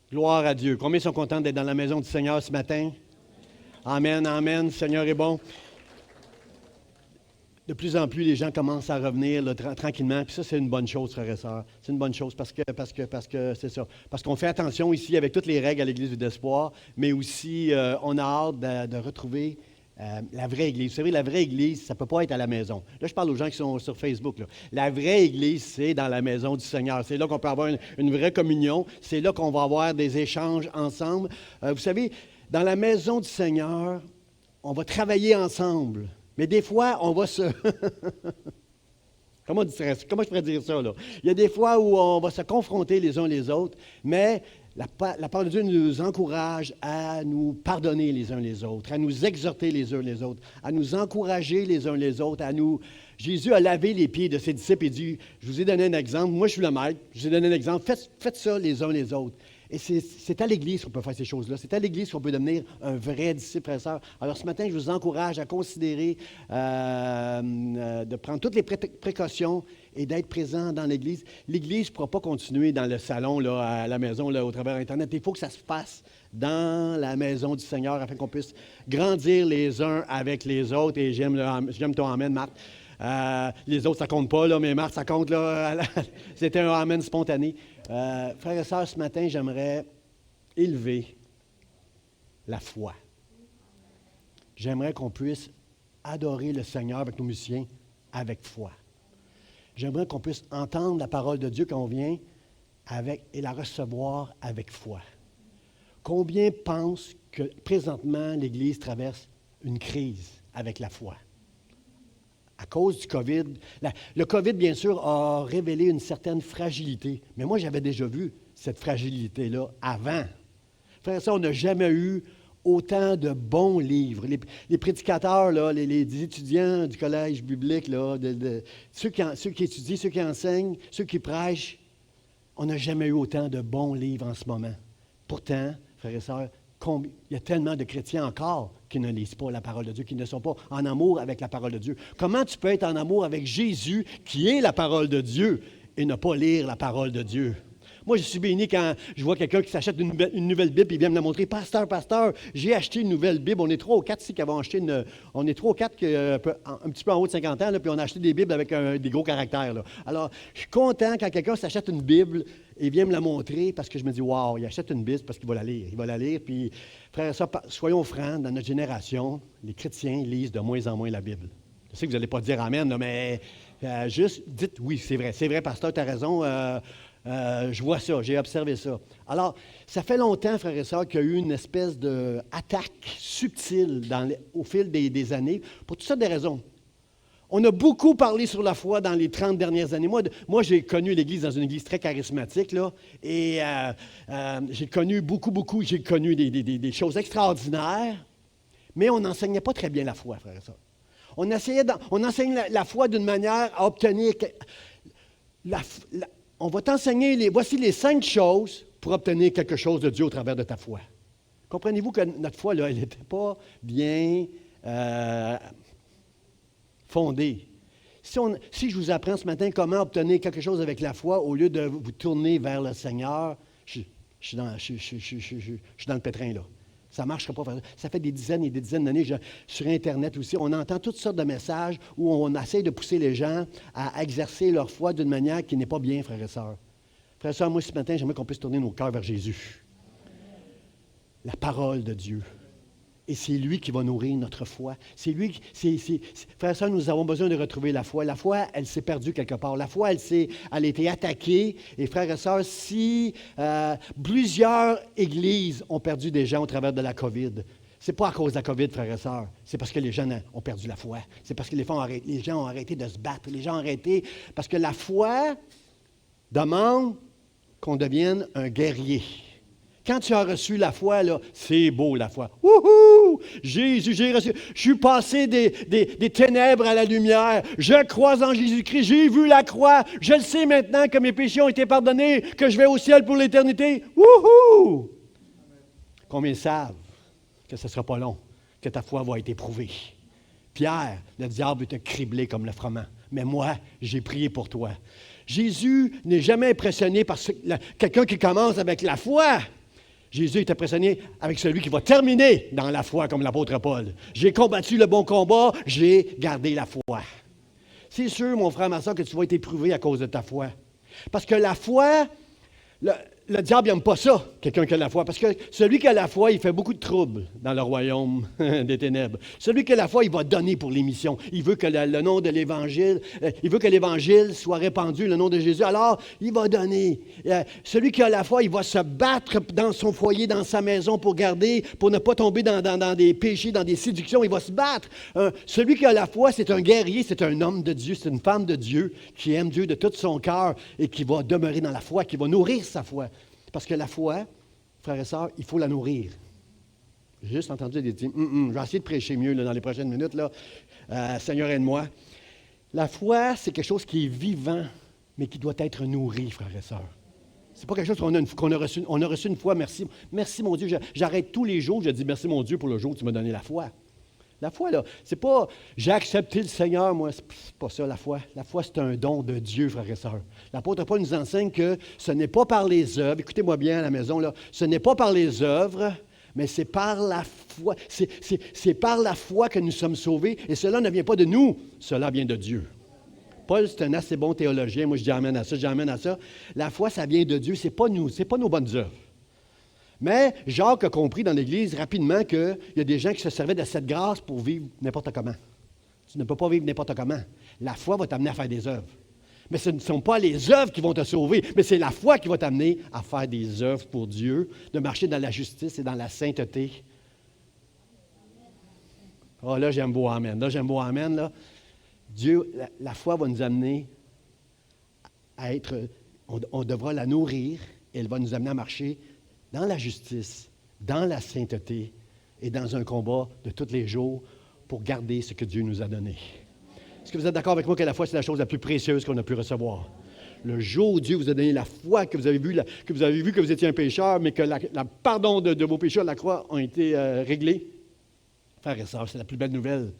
Gloire à Dieu. Combien sont contents d'être dans la maison du Seigneur ce matin? Amen, amen. Le Seigneur est bon. De plus en plus, les gens commencent à revenir là, tranquillement. Puis ça, c'est une bonne chose, frères et sœurs. C'est une bonne chose parce que c'est ça. Parce qu'on fait attention ici avec toutes les règles à l'Église d'Espoir, mais aussi on a hâte de retrouver la vraie Église. Vous savez, la vraie Église, ça ne peut pas être à la maison. Là, je parle aux gens qui sont sur Facebook. Là. La vraie Église, c'est dans la maison du Seigneur. C'est là qu'on peut avoir une vraie communion. C'est là qu'on va avoir des échanges ensemble. Vous savez, dans la maison du Seigneur, on va travailler ensemble. Mais des fois, on va se... Comment je pourrais dire ça, là? Il y a des fois où on va se confronter les uns les autres, mais la parole de Dieu nous encourage à nous pardonner les uns les autres, à nous exhorter les uns les autres, à nous encourager les uns les autres, à nous... Jésus a lavé les pieds de ses disciples et dit, je vous ai donné un exemple, moi je suis le maître, je vous ai donné un exemple, faites ça les uns les autres. Et c'est à l'Église qu'on peut faire ces choses-là. C'est à l'Église qu'on peut devenir un vrai disciple, frère et sœur. Alors ce matin, je vous encourage à considérer de prendre toutes les précautions et d'être présent dans l'Église. L'Église ne pourra pas continuer dans le salon, là, à la maison, là, au travers Internet. Il faut que ça se fasse dans la maison du Seigneur afin qu'on puisse grandir les uns avec les autres. Et j'aime ton amen, Marthe. Les autres, ça ne compte pas, là, mais Marthe, ça compte. Là. C'était un amen spontané. Frères et sœurs, ce matin, j'aimerais élever la foi. J'aimerais qu'on puisse adorer le Seigneur avec nos musiciens avec foi. J'aimerais qu'on puisse entendre la parole de Dieu quand on vient et la recevoir avec foi. Combien pensent que présentement l'Église traverse une crise avec la foi? À cause du COVID. Le COVID, bien sûr, a révélé une certaine fragilité. Mais moi, j'avais déjà vu cette fragilité-là avant. Frère, ça, on n'a jamais eu autant de bons livres. Les prédicateurs, là, les étudiants du collège biblique, là, ceux qui étudient, ceux qui enseignent, ceux qui prêchent, on n'a jamais eu autant de bons livres en ce moment. Pourtant, frères et sœurs, il y a tellement de chrétiens encore qui ne lisent pas la parole de Dieu, qui ne sont pas en amour avec la parole de Dieu. Comment tu peux être en amour avec Jésus, qui est la parole de Dieu, et ne pas lire la parole de Dieu? Moi, je suis béni quand je vois quelqu'un qui s'achète une nouvelle Bible et il vient me la montrer. Pasteur, j'ai acheté une nouvelle Bible. On est 3 ou 4 ici qui avons acheté On est 3 ou 4 un petit peu en haut de 50 ans, là, puis on a acheté des Bibles avec des gros caractères. Là. Alors, je suis content quand quelqu'un s'achète une Bible et vient me la montrer parce que je me dis, wow, il achète une Bible parce qu'il va la lire. Il va la lire, puis, frère, soyons francs, dans notre génération, les chrétiens lisent de moins en moins la Bible. Je sais que vous n'allez pas dire amen, là, mais juste dites oui, c'est vrai, pasteur, tu as raison. Je vois ça, j'ai observé ça. Alors, ça fait longtemps, frères et sœurs, qu'il y a eu une espèce d'attaque subtile au fil des années, pour toutes sortes de raisons. On a beaucoup parlé sur la foi dans les 30 dernières années. Moi j'ai connu l'Église dans une Église très charismatique, là, et j'ai connu j'ai connu des choses extraordinaires, mais on n'enseignait pas très bien la foi, frères et sœurs. On enseigne la foi d'une manière à obtenir... On va t'enseigner, voici les 5 choses pour obtenir quelque chose de Dieu au travers de ta foi. Comprenez-vous que notre foi, là, elle n'était pas bien fondée. Si je vous apprends ce matin comment obtenir quelque chose avec la foi, au lieu de vous tourner vers le Seigneur, je suis dans le pétrin, là. Ça ne marchera pas. Ça fait des dizaines et des dizaines d'années, sur Internet aussi, on entend toutes sortes de messages où on essaie de pousser les gens à exercer leur foi d'une manière qui n'est pas bien, frères et sœurs. Frères et sœurs, moi, ce matin, j'aimerais qu'on puisse tourner nos cœurs vers Jésus. La parole de Dieu. Et c'est lui qui va nourrir notre foi. C'est lui frères et sœurs, nous avons besoin de retrouver la foi. La foi, elle s'est perdue quelque part. La foi, elle a été attaquée. Et frères et sœurs, si plusieurs églises ont perdu des gens au travers de la COVID, ce n'est pas à cause de la COVID, frères et sœurs. C'est parce que les gens ont perdu la foi. C'est parce que les gens ont arrêté de se battre. Les gens ont arrêté parce que la foi demande qu'on devienne un guerrier. Quand tu as reçu la foi, là, c'est beau la foi. Wouhou! Jésus, j'ai reçu. Je suis passé des ténèbres à la lumière. Je crois en Jésus-Christ. J'ai vu la croix. Je le sais maintenant que mes péchés ont été pardonnés, que je vais au ciel pour l'éternité. Wouhou! Combien savent que ce ne sera pas long, que ta foi va être éprouvée? Pierre, le diable veut te cribler comme le froment. Mais moi, j'ai prié pour toi. Jésus n'est jamais impressionné par quelqu'un qui commence avec la foi. Jésus est impressionné avec celui qui va terminer dans la foi comme l'apôtre Paul. J'ai combattu le bon combat, j'ai gardé la foi. C'est sûr, mon frère, ma soeur, que tu vas être éprouvé à cause de ta foi. Parce que la foi, le diable n'aime pas ça, quelqu'un qui a la foi. Parce que celui qui a la foi, il fait beaucoup de troubles dans le royaume des ténèbres. Celui qui a la foi, il va donner pour les missions. Il veut que le nom de l'Évangile, il veut que l'Évangile soit répandu, le nom de Jésus. Alors, il va donner. Celui qui a la foi, il va se battre dans son foyer, dans sa maison pour garder, pour ne pas tomber dans des péchés, dans des séductions. Il va se battre. Celui qui a la foi, c'est un guerrier, c'est un homme de Dieu, c'est une femme de Dieu qui aime Dieu de tout son cœur et qui va demeurer dans la foi, qui va nourrir sa foi. Parce que la foi, frères et sœurs, il faut la nourrir. J'ai juste entendu des dire, je vais essayer de prêcher mieux là, dans les prochaines minutes. Là. Seigneur, aide-moi. La foi, c'est quelque chose qui est vivant, mais qui doit être nourri, frères et sœurs. Ce n'est pas quelque chose qu'on a reçu. On a reçu une foi, merci. Merci, mon Dieu. J'arrête tous les jours, je dis merci, mon Dieu, pour le jour où tu m'as donné la foi. La foi, là, c'est pas j'ai accepté le Seigneur, moi, c'est pas ça la foi. La foi, c'est un don de Dieu, frères et sœurs. L'apôtre Paul nous enseigne que ce n'est pas par les œuvres, écoutez-moi bien à la maison, là, ce n'est pas par les œuvres, mais c'est par la foi. C'est par la foi que nous sommes sauvés, et cela ne vient pas de nous, cela vient de Dieu. Paul, c'est un assez bon théologien, moi je dis amen à ça, La foi, ça vient de Dieu, c'est pas nous, c'est pas nos bonnes œuvres. Mais Jacques a compris dans l'Église rapidement qu'il y a des gens qui se servaient de cette grâce pour vivre n'importe comment. Tu ne peux pas vivre n'importe comment. La foi va t'amener à faire des œuvres. Mais ce ne sont pas les œuvres qui vont te sauver, mais c'est la foi qui va t'amener à faire des œuvres pour Dieu, de marcher dans la justice et dans la sainteté. Oh là, j'aime beau amen. Là. Dieu, la foi va nous amener à être, on devra la nourrir et elle va nous amener à marcher dans la justice, dans la sainteté et dans un combat de tous les jours pour garder ce que Dieu nous a donné. Est-ce que vous êtes d'accord avec moi que la foi, c'est la chose la plus précieuse qu'on a pu recevoir? Le jour où Dieu vous a donné la foi, que vous avez vu que vous étiez un pécheur, mais que le pardon de vos péchés à la croix ont été réglés. Frères et sœurs, c'est la plus belle nouvelle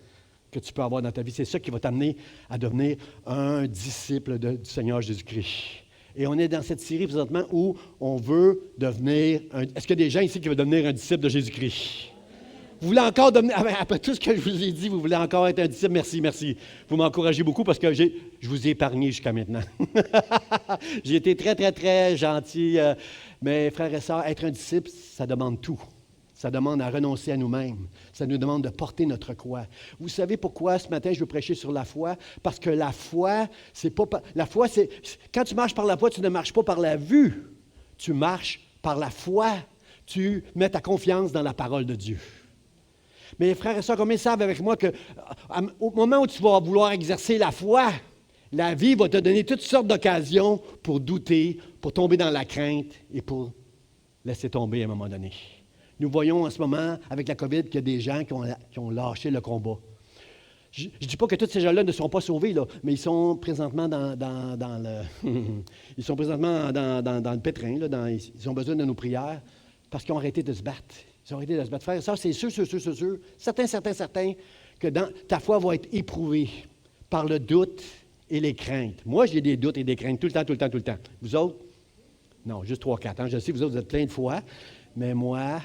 que tu peux avoir dans ta vie. C'est ça qui va t'amener à devenir un disciple du Seigneur Jésus-Christ. Et on est dans cette série présentement où on veut devenir Est-ce qu'il y a des gens ici qui veulent devenir un disciple de Jésus-Christ? Vous voulez encore devenir, après tout ce que je vous ai dit, vous voulez encore être un disciple? Merci. Vous m'encouragez beaucoup parce que je vous ai épargné jusqu'à maintenant. J'ai été très, très, très gentil. Mais frères et sœurs, être un disciple, ça demande tout. Ça demande à renoncer à nous-mêmes. Ça nous demande de porter notre croix. Vous savez pourquoi ce matin je veux prêcher sur la foi? Parce que la foi, c'est pas... La foi, c'est... Quand tu marches par la foi, tu ne marches pas par la vue. Tu marches par la foi. Tu mets ta confiance dans la parole de Dieu. Mais frères et sœurs, combien savent avec moi qu'au moment où tu vas vouloir exercer la foi, la vie va te donner toutes sortes d'occasions pour douter, pour tomber dans la crainte et pour laisser tomber à un moment donné. Nous voyons en ce moment, avec la COVID, qu'il y a des gens qui ont lâché le combat. Je ne dis pas que tous ces gens-là ne sont pas sauvés, là, mais ils sont présentement dans le ils sont présentement dans le pétrin. Là, ils ont besoin de nos prières parce qu'ils ont arrêté de se battre. Ils ont arrêté de se battre. Frères et sœurs, c'est sûr, certain que ta foi va être éprouvée par le doute et les craintes. Moi, j'ai des doutes et des craintes tout le temps. Vous autres? Non, juste 3-4 ans. Je sais, vous autres, vous êtes plein de foi, mais moi...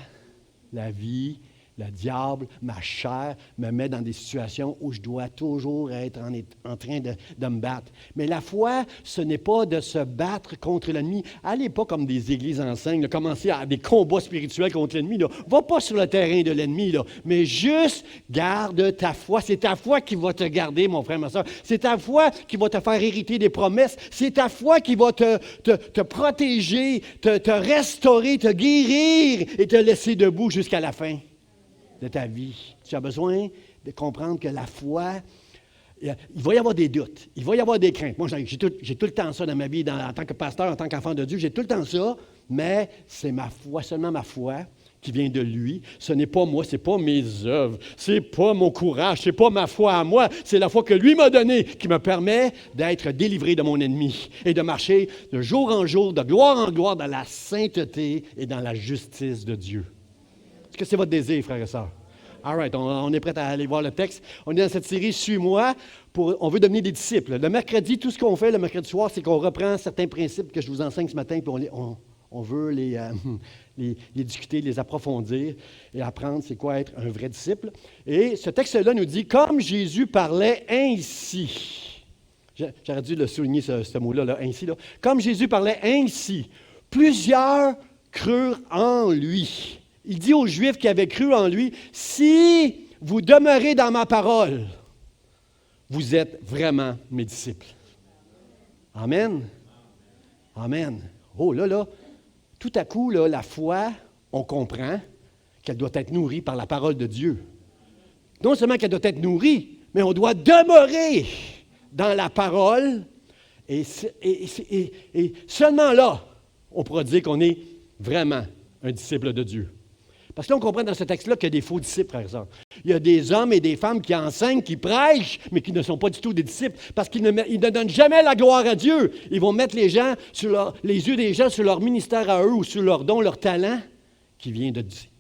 La vie, le diable, ma chair me met dans des situations où je dois toujours être en train de me battre. Mais la foi, ce n'est pas de se battre contre l'ennemi. Allez pas comme des églises enseignent, commencer à des combats spirituels contre l'ennemi. Là. Va pas sur le terrain de l'ennemi, là, mais juste garde ta foi. C'est ta foi qui va te garder, mon frère, ma soeur. C'est ta foi qui va te faire hériter des promesses. C'est ta foi qui va te protéger, te restaurer, te guérir et te laisser debout jusqu'à la fin de ta vie. Tu as besoin de comprendre que la foi, il va y avoir des doutes, il va y avoir des craintes. Moi, j'ai tout le temps ça dans ma vie, en tant que pasteur, en tant qu'enfant de Dieu, j'ai tout le temps ça, mais c'est ma foi, seulement ma foi qui vient de lui. Ce n'est pas moi, ce n'est pas mes œuvres, ce n'est pas mon courage, ce n'est pas ma foi à moi, c'est la foi que lui m'a donnée qui me permet d'être délivré de mon ennemi et de marcher de jour en jour, de gloire en gloire, dans la sainteté et dans la justice de Dieu. Est-ce que c'est votre désir, frères et sœurs? All right, on est prêt à aller voir le texte. On est dans cette série « Suis-moi ». On veut devenir des disciples. Le mercredi, tout ce qu'on fait le mercredi soir, c'est qu'on reprend certains principes que je vous enseigne ce matin, puis on veut les discuter, les approfondir et apprendre c'est quoi être un vrai disciple. Et ce texte-là nous dit, comme Jésus parlait ainsi. J'aurais dû le souligner, ce mot-là, là, ainsi. Là. Comme Jésus parlait ainsi, plusieurs crurent en lui. Il dit aux Juifs qui avaient cru en lui, si vous demeurez dans ma parole, vous êtes vraiment mes disciples. Amen. Amen. Oh là, tout à coup, là, la foi, on comprend qu'elle doit être nourrie par la parole de Dieu. Non seulement qu'elle doit être nourrie, mais on doit demeurer dans la parole. Et seulement là, on pourra dire qu'on est vraiment un disciple de Dieu. Parce que là, on comprend dans ce texte-là qu'il y a des faux disciples, par exemple. Il y a des hommes et des femmes qui enseignent, qui prêchent, mais qui ne sont pas du tout des disciples, parce qu'ils ne donnent jamais la gloire à Dieu. Ils vont mettre les yeux des gens sur leur ministère à eux ou sur leur don, leur talent, qui vient de Dieu.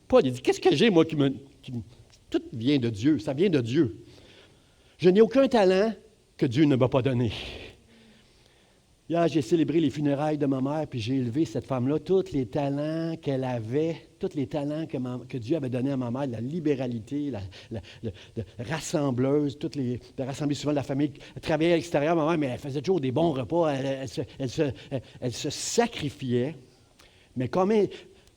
Paul, il dit, qu'est-ce que j'ai, moi, tout vient de Dieu, ça vient de Dieu. Je n'ai aucun talent que Dieu ne m'a pas donné. Hier, j'ai célébré les funérailles de ma mère, puis j'ai élevé cette femme-là, tous les talents qu'elle avait, tous les talents que Dieu avait donnés à ma mère, la libéralité, la rassembleuse, de rassembler souvent la famille. Elle travaillait à l'extérieur, ma mère, mais elle faisait toujours des bons repas, elle se sacrifiait. Mais comme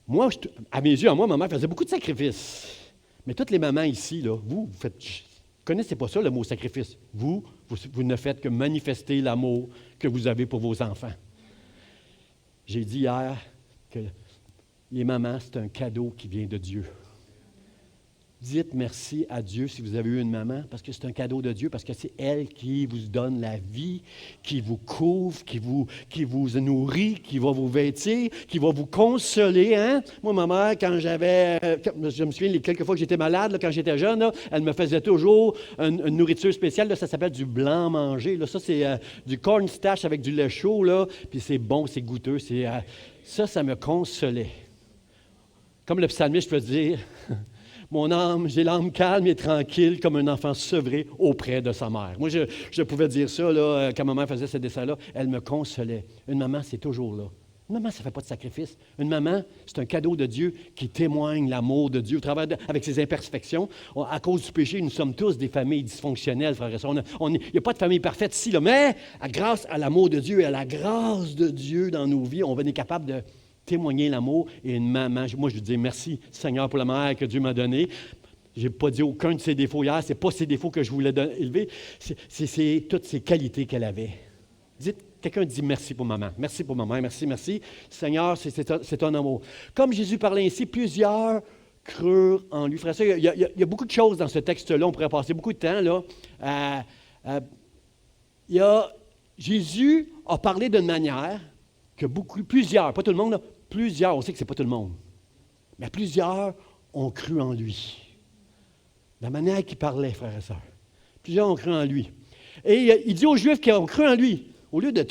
moi, à mes yeux, ma mère faisait beaucoup de sacrifices. Mais toutes les mamans ici, là, vous connaissez pas ça, le mot sacrifice. Vous ne faites que manifester l'amour que vous avez pour vos enfants. J'ai dit hier que les mamans, c'est un cadeau qui vient de Dieu. Dites merci à Dieu si vous avez eu une maman, parce que c'est un cadeau de Dieu, parce que c'est elle qui vous donne la vie, qui vous couvre, qui vous nourrit, qui va vous vêtir, qui va vous consoler. Hein? Moi, ma mère, je me souviens les quelques fois que j'étais malade, là, quand j'étais jeune, là, elle me faisait toujours une nourriture spéciale, là, ça s'appelle du blanc manger. Là, ça, c'est du cornstarch avec du lait chaud, là, puis c'est bon, c'est goûteux. Ça me consolait. Comme le psalmiste peut dire... Mon âme, j'ai l'âme calme et tranquille comme un enfant sevré auprès de sa mère. Moi, je pouvais dire ça là, quand ma mère faisait ce dessin-là. Elle me consolait. Une maman, c'est toujours là. Une maman, ça ne fait pas de sacrifice. Une maman, c'est un cadeau de Dieu qui témoigne l'amour de Dieu au travers avec ses imperfections. À cause du péché, nous sommes tous des familles dysfonctionnelles, frères et sœurs. Il n'y a pas de famille parfaite ici, là, mais grâce à l'amour de Dieu et à la grâce de Dieu dans nos vies, on va être capable de témoigner l'amour. Et une maman, moi je lui dis merci Seigneur pour la mère que Dieu m'a donnée. Je n'ai pas dit aucun de ses défauts hier, ce n'est pas ses défauts que je voulais élever, c'est toutes ses qualités qu'elle avait. Quelqu'un dit merci pour maman, merci pour maman, merci. Seigneur, c'est ton amour. Comme Jésus parlait ainsi, plusieurs crurent en lui. Frère, il y a beaucoup de choses dans ce texte-là, on pourrait passer beaucoup de temps là. Jésus a parlé d'une manière que plusieurs, pas tout le monde, là, plusieurs, on sait que ce n'est pas tout le monde, mais plusieurs ont cru en lui. La manière qu'il parlait, frères et sœurs. Plusieurs ont cru en lui. Et il dit aux Juifs qui ont cru en lui, au lieu de...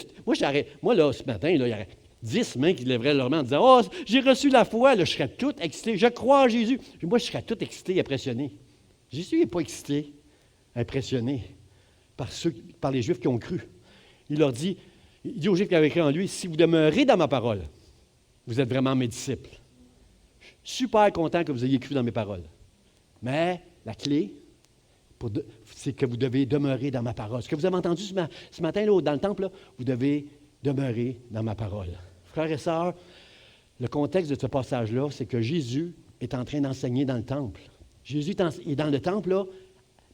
Moi, là, ce matin, là, il y aurait 10 mains qui lèveraient leur main en disant « Oh, j'ai reçu la foi, là, je serais tout excité, je crois en Jésus. » Moi, je serais tout excité, impressionné. Jésus n'est pas excité, impressionné par les Juifs qui ont cru. Il dit aux Juifs qui avaient cru en lui, « Si vous demeurez dans ma parole, vous êtes vraiment mes disciples. Je suis super content que vous ayez cru dans mes paroles. Mais la clé, c'est que vous devez demeurer dans ma parole. Ce que vous avez entendu ce matin là, dans le temple, là, vous devez demeurer dans ma parole. » Frères et sœurs, le contexte de ce passage-là, c'est que Jésus est en train d'enseigner dans le temple. Jésus est dans le temple, là,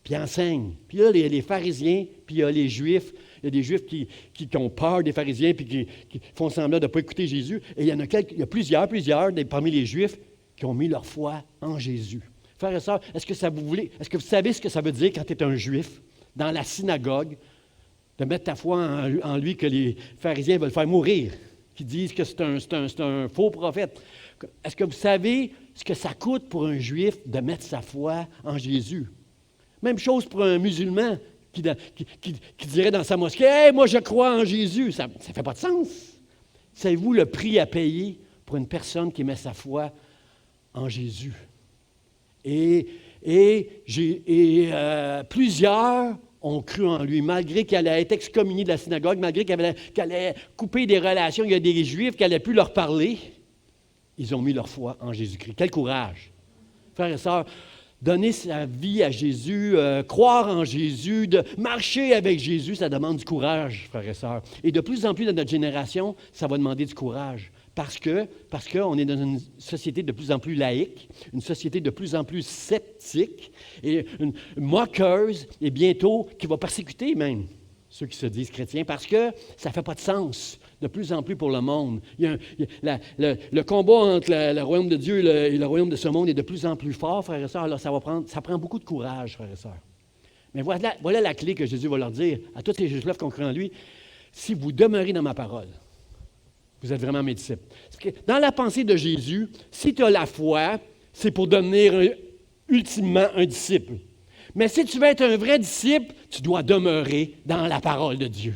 puis il enseigne. Puis là, il y a les pharisiens, puis il y a les Juifs. Il y a des Juifs qui ont peur des pharisiens, puis qui font semblant de ne pas écouter Jésus. Et il y a plusieurs parmi les Juifs qui ont mis leur foi en Jésus. Frères et sœurs, est-ce que vous savez ce que ça veut dire quand tu es un Juif, dans la synagogue, de mettre ta foi en lui que les pharisiens veulent faire mourir, qui disent que c'est un faux prophète? Est-ce que vous savez ce que ça coûte pour un Juif de mettre sa foi en Jésus? Même chose pour un musulman qui dirait dans sa mosquée « Hey, moi je crois en Jésus ». Ça ne fait pas de sens. Savez-vous le prix à payer pour une personne qui met sa foi en Jésus? Et plusieurs ont cru en lui, malgré qu'elle allait être excommuniée de la synagogue, malgré qu'elle allait couper des relations, il y a des Juifs qui allaient plus leur parler. Ils ont mis leur foi en Jésus-Christ. Quel courage! Frères et sœurs, donner sa vie à Jésus, croire en Jésus, de marcher avec Jésus, ça demande du courage, frères et sœurs. Et de plus en plus dans notre génération, ça va demander du courage. Parce qu'on est dans une société de plus en plus laïque, une société de plus en plus sceptique, et une moqueuse, et bientôt qui va persécuter même ceux qui se disent chrétiens, parce que ça ne fait pas de sens de plus en plus pour le monde. Le combat entre le royaume de Dieu et le royaume de ce monde est de plus en plus fort, frères et sœurs. Alors ça prend beaucoup de courage, frères et sœurs. Mais voilà la clé que Jésus va leur dire à tous ces Juifs qui ont cru en lui. Si vous demeurez dans ma parole, vous êtes vraiment mes disciples. Dans la pensée de Jésus, si tu as la foi, c'est pour devenir ultimement un disciple. Mais si tu veux être un vrai disciple, tu dois demeurer dans la parole de Dieu.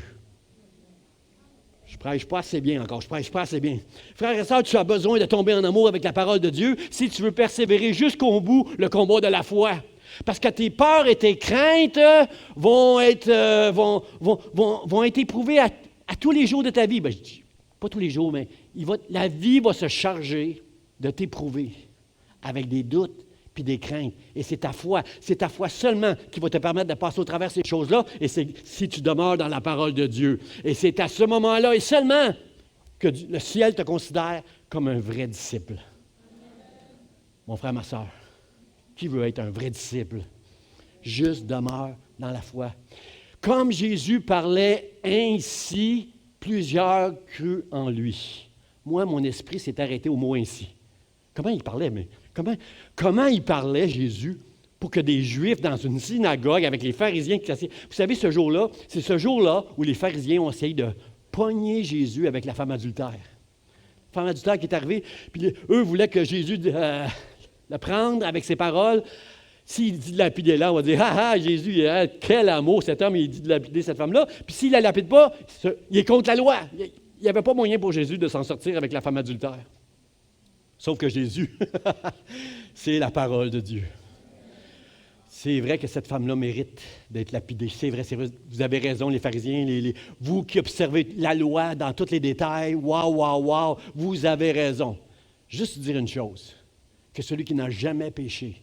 Je prêche pas assez bien encore, je prêche pas assez bien. Frères et sœurs, tu as besoin de tomber en amour avec la parole de Dieu si tu veux persévérer jusqu'au bout le combat de la foi. Parce que tes peurs et tes craintes vont être éprouvées à tous les jours de ta vie. Ben, je dis, pas tous les jours, mais la vie va se charger de t'éprouver avec des doutes puis des craintes. Et c'est ta foi seulement qui va te permettre de passer au travers ces choses-là, et c'est si tu demeures dans la parole de Dieu. Et c'est à ce moment-là et seulement que le ciel te considère comme un vrai disciple. Mon frère, ma soeur, qui veut être un vrai disciple? Juste demeure dans la foi. Comme Jésus parlait ainsi, plusieurs crurent en lui. Moi, mon esprit s'est arrêté au mot ainsi. Comment il parlait, mais comment il parlait, Jésus, pour que des Juifs dans une synagogue avec les pharisiens qui s'assiedent. Vous savez, ce jour-là, c'est ce jour-là où les pharisiens ont essayé de pogner Jésus avec la femme adultère. La femme adultère qui est arrivée, puis eux voulaient que Jésus le prenne avec ses paroles. S'il dit de lapider là, on va dire, ah, Jésus, quel amour, cet homme, il dit de lapider cette femme-là. Puis s'il ne la lapide pas, il est contre la loi. Il n'y avait pas moyen pour Jésus de s'en sortir avec la femme adultère. Sauf que Jésus, c'est la parole de Dieu. C'est vrai que cette femme-là mérite d'être lapidée. C'est vrai, vous avez raison, les pharisiens, vous qui observez la loi dans tous les détails, wow, vous avez raison. Juste dire une chose, que celui qui n'a jamais péché,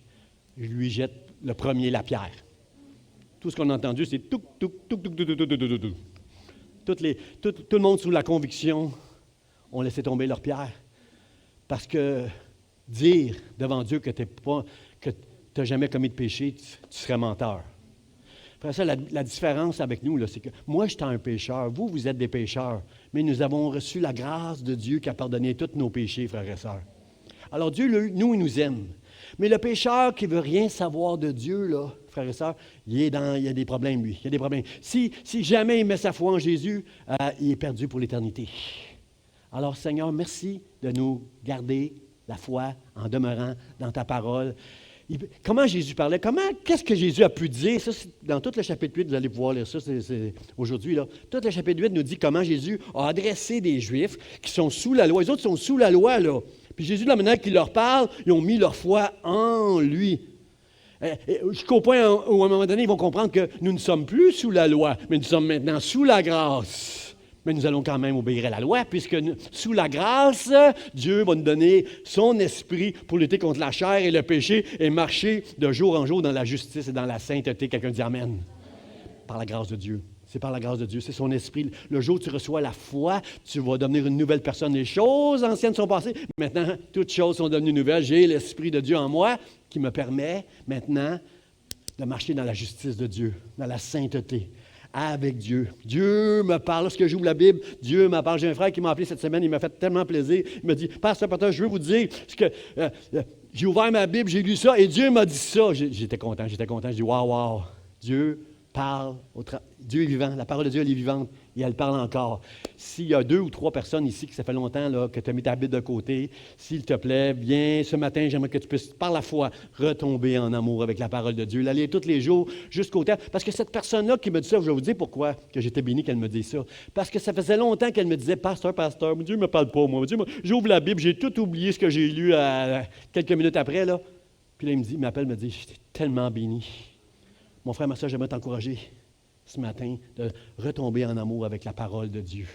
lui jette le premier la pierre. Tout ce qu'on a entendu, c'est tout le monde sous la conviction ont laissé tomber leur pierre. Parce que dire devant Dieu que tu n'as jamais commis de péché, tu serais menteur. Après ça, la différence avec nous, là, c'est que moi, j'étais un pécheur, vous êtes des pécheurs, mais nous avons reçu la grâce de Dieu qui a pardonné tous nos péchés, frères et sœurs. Alors Dieu, il nous aime. Mais le pécheur qui ne veut rien savoir de Dieu, là, frères et sœurs, il y a des problèmes, lui. Il y a des problèmes. Si jamais il met sa foi en Jésus, il est perdu pour l'éternité. Alors, Seigneur, merci de nous garder la foi en demeurant dans ta parole. Comment Jésus parlait? Qu'est-ce que Jésus a pu dire? Ça, dans tout le chapitre 8, vous allez pouvoir lire ça c'est aujourd'hui. Là. Tout le chapitre 8 nous dit comment Jésus a adressé des Juifs qui sont sous la loi. Les autres sont sous la loi, là. Puis Jésus, là, maintenant qu'il leur parle, ils ont mis leur foi en lui. Jusqu'au point où, à un moment donné, ils vont comprendre que nous ne sommes plus sous la loi, mais nous sommes maintenant sous la grâce. Mais nous allons quand même obéir à la loi, puisque sous la grâce, Dieu va nous donner son esprit pour lutter contre la chair et le péché et marcher de jour en jour dans la justice et dans la sainteté. Quelqu'un dit Amen. Par la grâce de Dieu. C'est par la grâce de Dieu, c'est son esprit. Le jour où tu reçois la foi, tu vas devenir une nouvelle personne. Les choses anciennes sont passées. Maintenant, toutes choses sont devenues nouvelles. J'ai l'Esprit de Dieu en moi qui me permet maintenant de marcher dans la justice de Dieu, dans la sainteté, avec Dieu. Dieu me parle. Lorsque j'ouvre la Bible, Dieu me parle. J'ai un frère qui m'a appelé cette semaine, il m'a fait tellement plaisir. Il m'a dit, Pasteur, je veux vous dire, que j'ai ouvert ma Bible, j'ai lu ça, et Dieu m'a dit ça. J'étais content. Je dis, wow, Dieu parle. Dieu est vivant. La parole de Dieu, elle est vivante et elle parle encore. S'il y a 2 ou 3 personnes ici, que ça fait longtemps là, que tu as mis ta Bible de côté, s'il te plaît, viens ce matin, j'aimerais que tu puisses, par la foi, retomber en amour avec la parole de Dieu. La lire tous les jours jusqu'au terme. Parce que cette personne-là qui me dit ça, je vais vous dire pourquoi que j'étais béni qu'elle me dise ça. Parce que ça faisait longtemps qu'elle me disait, Pasteur, Dieu ne me parle pas, moi. Dieu, j'ouvre la Bible, j'ai tout oublié ce que j'ai lu quelques minutes après. Là. Puis là, il m'appelle, me dit, j'étais tellement béni. Mon frère, ma soeur, j'aimerais t'encourager. ce matin de retomber en amour avec la parole de Dieu.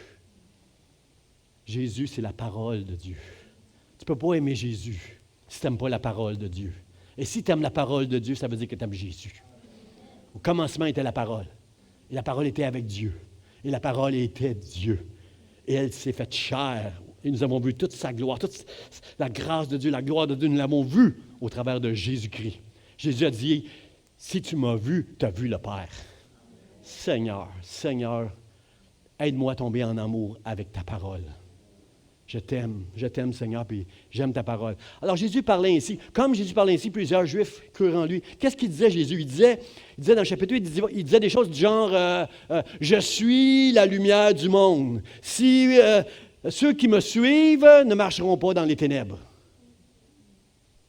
Jésus, c'est la parole de Dieu. Tu ne peux pas aimer Jésus si tu n'aimes pas la parole de Dieu. Et si tu aimes la parole de Dieu, ça veut dire que tu aimes Jésus. Au commencement était la parole. Et la parole était avec Dieu. Et la parole était Dieu. Et elle s'est faite chair. Et nous avons vu toute sa gloire, toute la grâce de Dieu, la gloire de Dieu, nous l'avons vue au travers de Jésus-Christ. Jésus a dit, si tu m'as vu, tu as vu le Père. Seigneur, Seigneur, aide-moi à tomber en amour avec ta parole. Je t'aime Seigneur, puis j'aime ta parole. Alors Jésus parlait ainsi. Comme Jésus parlait ainsi, plusieurs Juifs crurent en lui. Qu'est-ce qu'il disait Jésus? Il disait dans le chapitre 8, il disait des choses du genre je suis la lumière du monde. Si ceux qui me suivent ne marcheront pas dans les ténèbres.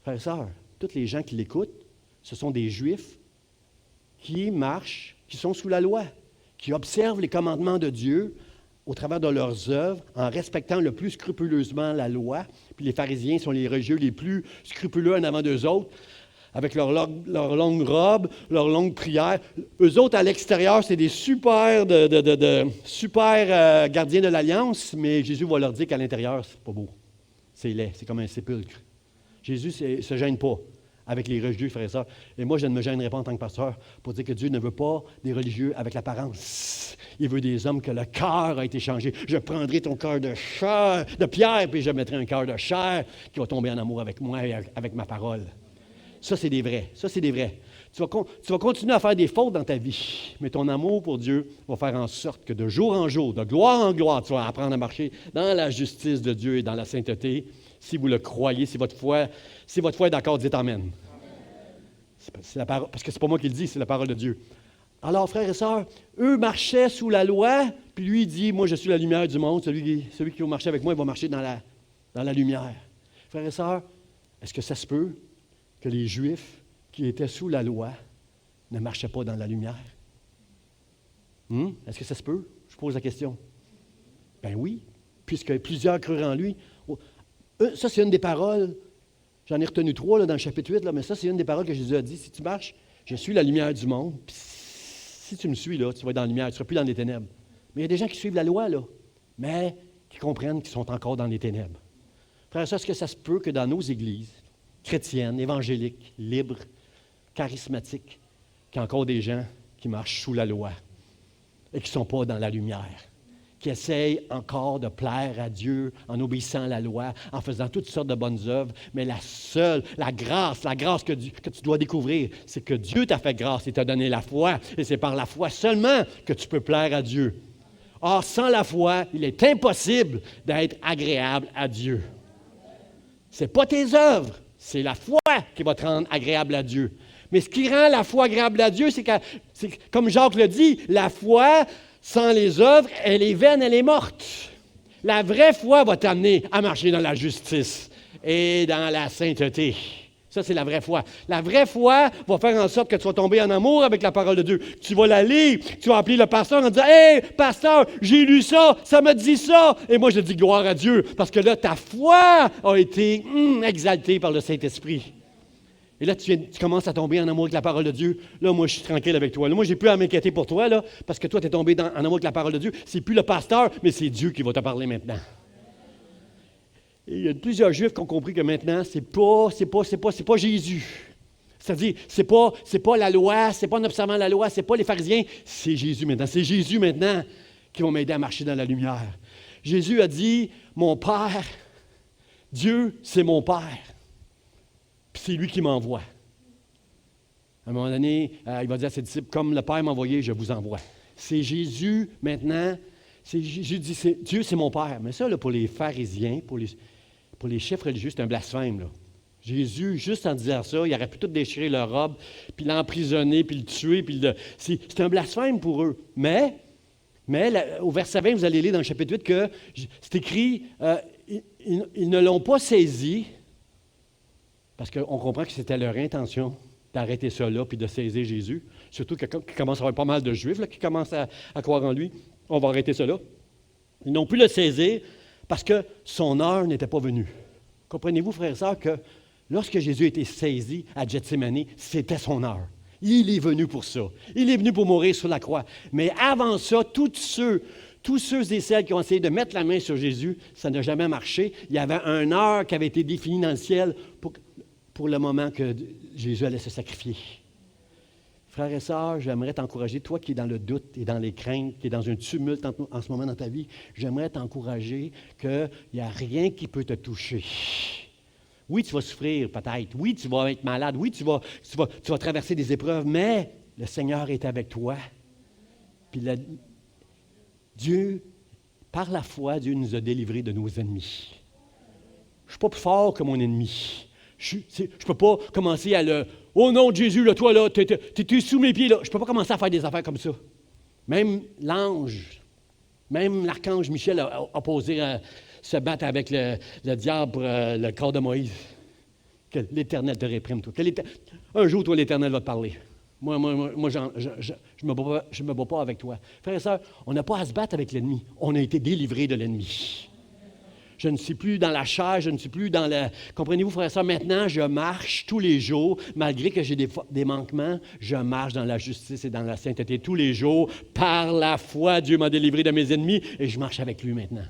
Frères et sœurs, tous les gens qui l'écoutent, ce sont des Juifs qui marchent, qui sont sous la loi, qui observent les commandements de Dieu au travers de leurs œuvres, en respectant le plus scrupuleusement la loi. Puis les pharisiens sont les religieux les plus scrupuleux en avant d'eux autres, avec leur longue robe, leur longue prière. Eux autres, à l'extérieur, c'est des super gardiens de l'Alliance, mais Jésus va leur dire qu'à l'intérieur, c'est pas beau. C'est laid, c'est comme un sépulcre. Jésus ne se gêne pas avec les religieux, frères et sœurs. Et moi, je ne me gênerai pas en tant que pasteur pour dire que Dieu ne veut pas des religieux avec l'apparence. Il veut des hommes que le cœur a été changé. Je prendrai ton cœur de pierre, puis je mettrai un cœur de chair qui va tomber en amour avec moi et avec ma parole. Ça, c'est des vrais. Ça, c'est des vrais. Tu vas continuer à faire des fautes dans ta vie, mais ton amour pour Dieu va faire en sorte que de jour en jour, de gloire en gloire, tu vas apprendre à marcher dans la justice de Dieu et dans la sainteté. Si vous le croyez, si votre foi est d'accord, dites Amen. C'est la parole, parce que ce n'est pas moi qui le dis, c'est la parole de Dieu. Alors, frères et sœurs, eux marchaient sous la loi, puis lui, il dit, moi, je suis la lumière du monde. Celui qui va marcher avec moi, il va marcher dans la lumière. Frères et sœurs, est-ce que ça se peut que les Juifs qui étaient sous la loi ne marchaient pas dans la lumière? Est-ce que ça se peut? Je pose la question. Ben oui, puisque plusieurs crurent en lui. Ça, c'est une des paroles. J'en ai retenu 3 là, dans le chapitre 8, là, mais ça, c'est une des paroles que Jésus a dit. Si tu marches, je suis la lumière du monde. Puis si tu me suis, là, tu vas être dans la lumière, tu ne seras plus dans les ténèbres. Mais il y a des gens qui suivent la loi, là, mais qui comprennent qu'ils sont encore dans les ténèbres. Frère, est-ce que ça se peut que dans nos églises chrétiennes, évangéliques, libres, charismatiques, qu'il y a encore des gens qui marchent sous la loi et qui ne sont pas dans la lumière, qui essayent encore de plaire à Dieu en obéissant à la loi, en faisant toutes sortes de bonnes œuvres, mais la grâce que tu dois découvrir, c'est que Dieu t'a fait grâce et t'a donné la foi, et c'est par la foi seulement que tu peux plaire à Dieu. Or, sans la foi, il est impossible d'être agréable à Dieu. Ce n'est pas tes œuvres, c'est la foi qui va te rendre agréable à Dieu. Mais ce qui rend la foi agréable à Dieu, c'est comme Jacques le dit, la foi sans les œuvres, elle est vaine, elle est morte. La vraie foi va t'amener à marcher dans la justice et dans la sainteté. Ça, c'est la vraie foi. La vraie foi va faire en sorte que tu vas tomber en amour avec la parole de Dieu. Tu vas la lire, tu vas appeler le pasteur en disant « Hey, pasteur, j'ai lu ça, ça me dit ça. » Et moi, je dis gloire à Dieu, parce que là, ta foi a été exaltée par le Saint-Esprit. Et là, tu commences à tomber en amour avec la parole de Dieu. Là, moi, je suis tranquille avec toi. Là, moi, je n'ai plus à m'inquiéter pour toi, là, parce que toi, tu es tombé en amour avec la parole de Dieu. C'est plus le pasteur, mais c'est Dieu qui va te parler maintenant. Et il y a plusieurs Juifs qui ont compris que maintenant, c'est pas Jésus. C'est-à-dire, c'est pas la loi, c'est pas en observant la loi, c'est pas les pharisiens, c'est Jésus maintenant. C'est Jésus maintenant qui va m'aider à marcher dans la lumière. Jésus a dit, mon Père, Dieu, c'est mon Père. Puis c'est lui qui m'envoie. À un moment donné, il va dire à ses disciples, comme le Père m'a envoyé, je vous envoie. C'est Jésus maintenant. Jésus dit, Dieu, c'est mon Père. Mais ça, là, pour les pharisiens, pour les chefs religieux, c'est un blasphème. Là. Jésus, juste en disant ça, il aurait pu tout déchirer leur robe, puis l'emprisonner, puis le tuer. C'est un blasphème pour eux. Mais au verset 20, vous allez lire dans le chapitre 8 que c'est écrit, ils ne l'ont pas saisi, parce qu'on comprend que c'était leur intention d'arrêter ça là puis de saisir Jésus. Surtout qu'il commence à y avoir pas mal de Juifs là, qui commencent à croire en lui. On va arrêter ça là. Ils n'ont pu le saisir parce que son heure n'était pas venue. Comprenez-vous, frères et sœurs, que lorsque Jésus a été saisi à Gethsémani, c'était son heure. Il est venu pour ça. Il est venu pour mourir sur la croix. Mais avant ça, tous ceux et celles qui ont essayé de mettre la main sur Jésus, ça n'a jamais marché. Il y avait une heure qui avait été définie dans le ciel pour le moment que Jésus allait se sacrifier. Frères et sœurs, j'aimerais t'encourager, toi qui es dans le doute et dans les craintes, qui es dans un tumulte en ce moment dans ta vie, j'aimerais t'encourager qu'il n'y a rien qui peut te toucher. Oui, tu vas souffrir peut-être. Oui, tu vas être malade. Oui, tu vas traverser des épreuves, mais le Seigneur est avec toi. Puis Dieu, par la foi, Dieu nous a délivrés de nos ennemis. Je ne suis pas plus fort que mon ennemi. Je ne peux pas commencer à le... Oh non, de Jésus, là, toi, là, tu es sous mes pieds, là. Je ne peux pas commencer à faire des affaires comme ça. Même l'archange Michel a posé se battre avec le diable pour le corps de Moïse. Que l'Éternel te réprime, toi. Un jour, toi, l'Éternel va te parler. Moi, je ne me bats pas avec toi. Frères et sœurs, on n'a pas à se battre avec l'ennemi. On a été délivrés de l'ennemi. Je ne suis plus dans la chair, je ne suis plus dans la... Comprenez-vous, frères et sœurs, maintenant, je marche tous les jours, malgré que j'ai des manquements, je marche dans la justice et dans la sainteté tous les jours. Par la foi, Dieu m'a délivré de mes ennemis et je marche avec lui maintenant.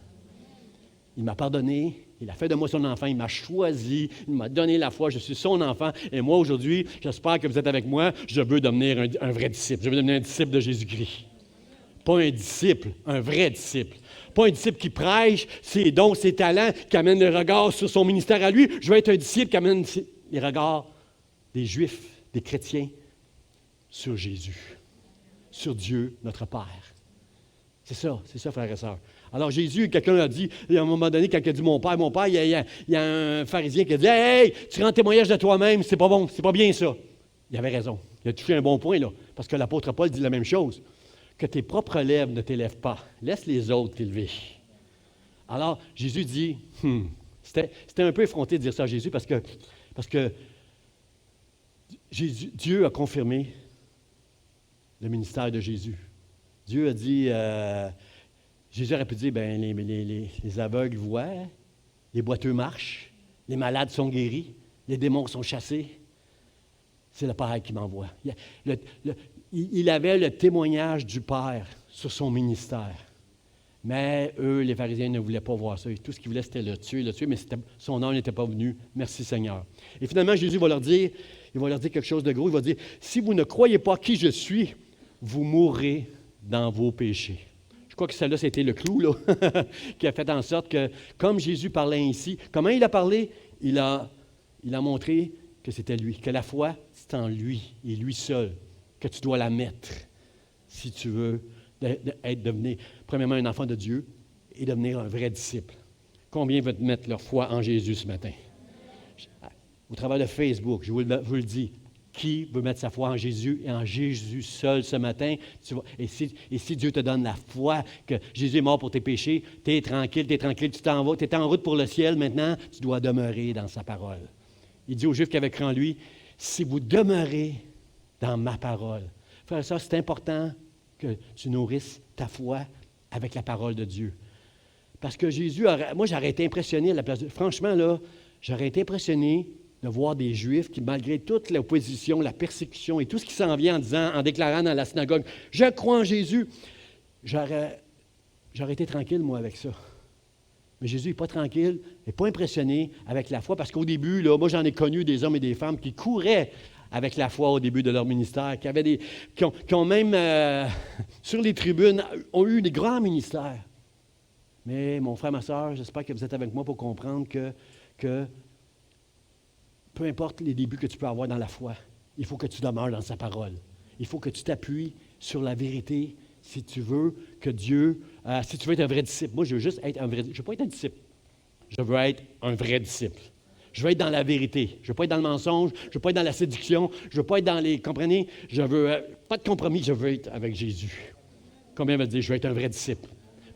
Il m'a pardonné, il a fait de moi son enfant, il m'a choisi, il m'a donné la foi, je suis son enfant. Et moi, aujourd'hui, j'espère que vous êtes avec moi, je veux devenir un vrai disciple. Je veux devenir un disciple de Jésus-Christ. Pas un disciple, un vrai disciple. Pas un disciple qui prêche ses dons, ses talents, qui amène le regard sur son ministère à lui. Je veux être un disciple qui amène les regards des Juifs, des chrétiens, sur Jésus, sur Dieu, notre Père. C'est ça, frères et sœurs. Alors Jésus, quelqu'un a dit, à un moment donné, quand il a dit mon Père, il y a un pharisien qui a dit Hey, tu rends témoignage de toi-même, c'est pas bon, c'est pas bien ça. Il avait raison. Il a touché un bon point, là, parce que l'apôtre Paul dit la même chose. Que tes propres lèvres ne t'élèvent pas. Laisse les autres t'élever. Alors, Jésus dit, c'était un peu effronté de dire ça à Jésus parce que Dieu a confirmé le ministère de Jésus. Dieu a dit, Jésus aurait pu dire, les aveugles voient, les boiteux marchent, les malades sont guéris, les démons sont chassés. C'est le Père qui m'envoie. Il avait le témoignage du Père sur son ministère. Mais eux, les pharisiens, ne voulaient pas voir ça. Tout ce qu'ils voulaient, c'était le tuer, mais son heure n'était pas venue. Merci Seigneur. Et finalement, Jésus va leur dire quelque chose de gros. Il va dire, si vous ne croyez pas qui je suis, vous mourrez dans vos péchés. Je crois que celle-là, c'était le clou là, qui a fait en sorte que, comme Jésus parlait ainsi, comment il a parlé? Il a montré que c'était lui, que la foi, c'est en lui et lui seul que tu dois la mettre si tu veux devenir, premièrement, un enfant de Dieu et devenir un vrai disciple. Combien veulent mettre leur foi en Jésus ce matin? Au travers de Facebook, je vous le dis, qui veut mettre sa foi en Jésus et en Jésus seul ce matin? Et si Dieu te donne la foi que Jésus est mort pour tes péchés, tu es tranquille, tu t'en vas, tu es en route pour le ciel maintenant, tu dois demeurer dans sa parole. Il dit aux Juifs qui avaient cru en lui, si vous demeurez dans ma parole. Frère et sœur, c'est important que tu nourrisses ta foi avec la parole de Dieu. Parce que Jésus, moi j'aurais été impressionné à la place de... Franchement, là, j'aurais été impressionné de voir des Juifs qui, malgré toute l'opposition, la persécution et tout ce qui s'en vient en déclarant dans la synagogue, « Je crois en Jésus », j'aurais été tranquille, moi, avec ça. Mais Jésus n'est pas tranquille, n'est pas impressionné avec la foi, parce qu'au début, là, moi j'en ai connu des hommes et des femmes qui couraient avec la foi au début de leur ministère, qui ont même, sur les tribunes, ont eu des grands ministères. Mais mon frère, ma soeur, j'espère que vous êtes avec moi pour comprendre que peu importe les débuts que tu peux avoir dans la foi, il faut que tu demeures dans sa parole. Il faut que tu t'appuies sur la vérité si tu veux que Dieu, si tu veux être un vrai disciple. Moi, je veux juste être un vrai disciple. Je ne veux pas être un disciple. Je veux être un vrai disciple. Je veux être dans la vérité. Je ne veux pas être dans le mensonge. Je ne veux pas être dans la séduction. Je ne veux pas être dans les... Comprenez? Je veux... pas de compromis. Je veux être avec Jésus. Combien va dire, je veux être un vrai disciple?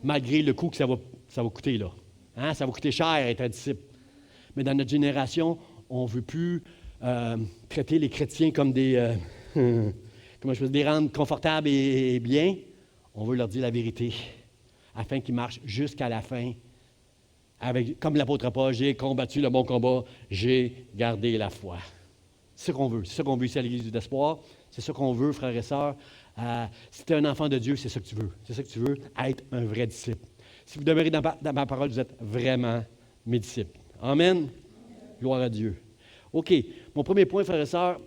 Malgré le coût que ça va coûter, là. Hein? Ça va coûter cher être un disciple. Mais dans notre génération, on ne veut plus traiter les chrétiens comme des... comment je peux dire, les rendre confortables et bien. On veut leur dire la vérité, afin qu'ils marchent jusqu'à la fin. Comme l'apôtre Paul, j'ai combattu le bon combat, j'ai gardé la foi. C'est ce qu'on veut. C'est ce qu'on veut ici à l'Église d'Espoir. C'est C'est ça qu'on veut, frères et sœurs. Si tu es un enfant de Dieu, c'est ça que tu veux. C'est ça que tu veux, être un vrai disciple. Si vous demeurez dans ma parole, vous êtes vraiment mes disciples. Amen. Gloire à Dieu. OK. Mon premier point, frères et sœurs,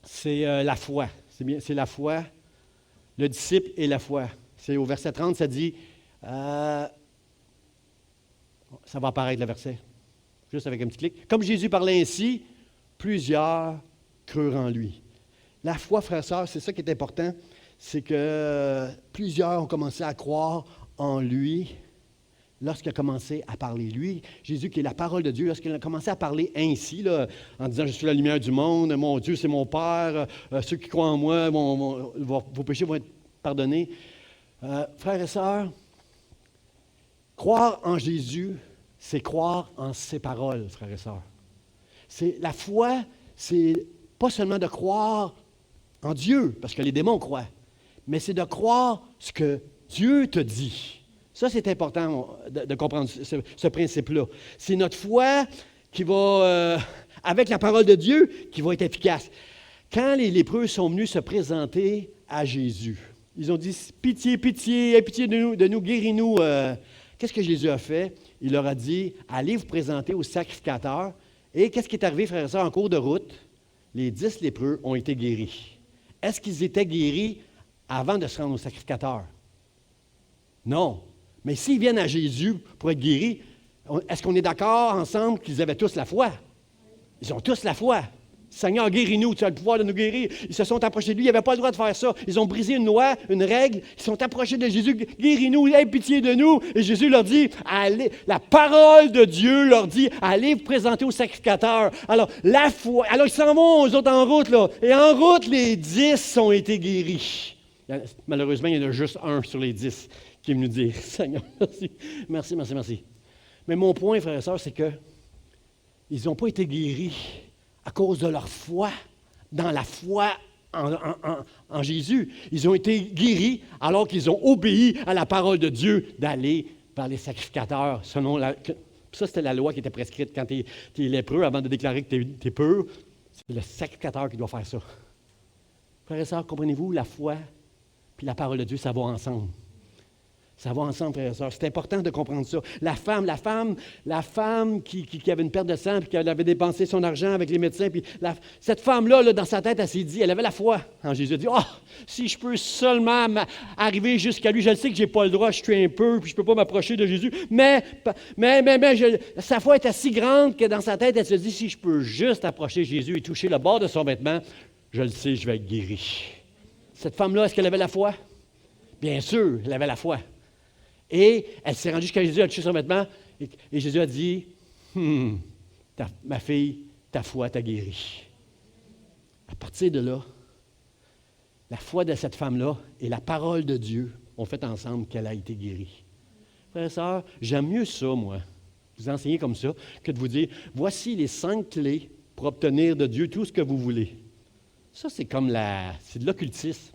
c'est la foi. C'est la foi. Le disciple et la foi. C'est au verset 30, ça dit, ça va apparaître le verset, juste avec un petit clic. Comme Jésus parlait ainsi, plusieurs crurent en lui. La foi, frères et sœurs, c'est ça qui est important, c'est que plusieurs ont commencé à croire en lui lorsqu'il a commencé à parler. Lui, Jésus qui est la parole de Dieu, lorsqu'il a commencé à parler ainsi, là, en disant « Je suis la lumière du monde, mon Dieu, c'est mon Père, ceux qui croient en moi, vos péchés vont être pardonnés. » Frères et sœurs, croire en Jésus, c'est croire en ses paroles, frères et sœurs. La foi, c'est pas seulement de croire en Dieu, parce que les démons croient, mais c'est de croire ce que Dieu te dit. Ça, c'est important de comprendre ce principe-là. C'est notre foi qui va, avec la parole de Dieu, qui va être efficace. Quand les lépreux sont venus se présenter à Jésus, ils ont dit « Pitié, pitié, aie pitié de nous, guéris-nous. » Qu'est-ce que Jésus a fait? Il leur a dit « Allez vous présenter au sacrificateur. » Et qu'est-ce qui est arrivé, frères et sœurs, en cours de route? Les 10 lépreux ont été guéris. Est-ce qu'ils étaient guéris avant de se rendre au sacrificateur? Non. Mais s'ils viennent à Jésus pour être guéris, est-ce qu'on est d'accord ensemble qu'ils avaient tous la foi? Ils ont tous la foi. Seigneur, guéris-nous, tu as le pouvoir de nous guérir. Ils se sont approchés de lui, ils n'avaient pas le droit de faire ça. Ils ont brisé une loi, une règle, ils sont approchés de Jésus, guéris-nous, aie pitié de nous. Et Jésus leur dit, allez, la parole de Dieu leur dit, allez vous présenter au sacrificateur. Alors, la foi, alors ils s'en vont, eux autres en route, là. Et en route, les 10 ont été guéris. Malheureusement, il y en a juste un sur les 10 qui est venu dire, Seigneur, merci, merci, merci. Mais mon point, frères et sœurs, c'est que ils n'ont pas été guéris à cause de leur foi, dans la foi en Jésus. Ils ont été guéris alors qu'ils ont obéi à la parole de Dieu d'aller vers les sacrificateurs. Ça, c'était la loi qui était prescrite quand tu es lépreux, avant de déclarer que tu es pur. C'est le sacrificateur qui doit faire ça. Frères et sœurs, comprenez-vous, la foi puis la parole de Dieu, ça va ensemble. Ça va ensemble, frères et sœurs. C'est important de comprendre ça. La femme qui avait une perte de sang, puis qui avait dépensé son argent avec les médecins, puis cette femme-là, là, dans sa tête, elle s'est dit, elle avait la foi en Jésus. Elle a dit, oh, si je peux seulement arriver jusqu'à lui, je le sais que je n'ai pas le droit, je suis un peu, puis je ne peux pas m'approcher de Jésus, mais sa foi était si grande que dans sa tête, elle se dit, si je peux juste approcher Jésus et toucher le bord de son vêtement, je le sais, je vais être guéri. Cette femme-là, est-ce qu'elle avait la foi? Bien sûr, elle avait la foi. Et elle s'est rendue jusqu'à Jésus, elle a touché son vêtement, et Jésus a dit, ma fille, ta foi t'a guérie. À partir de là, la foi de cette femme-là et la parole de Dieu ont fait ensemble qu'elle a été guérie. Frères et sœurs, j'aime mieux ça, moi, vous enseigner comme ça, que de vous dire, voici les 5 clés pour obtenir de Dieu tout ce que vous voulez. Ça, c'est comme c'est de l'occultisme.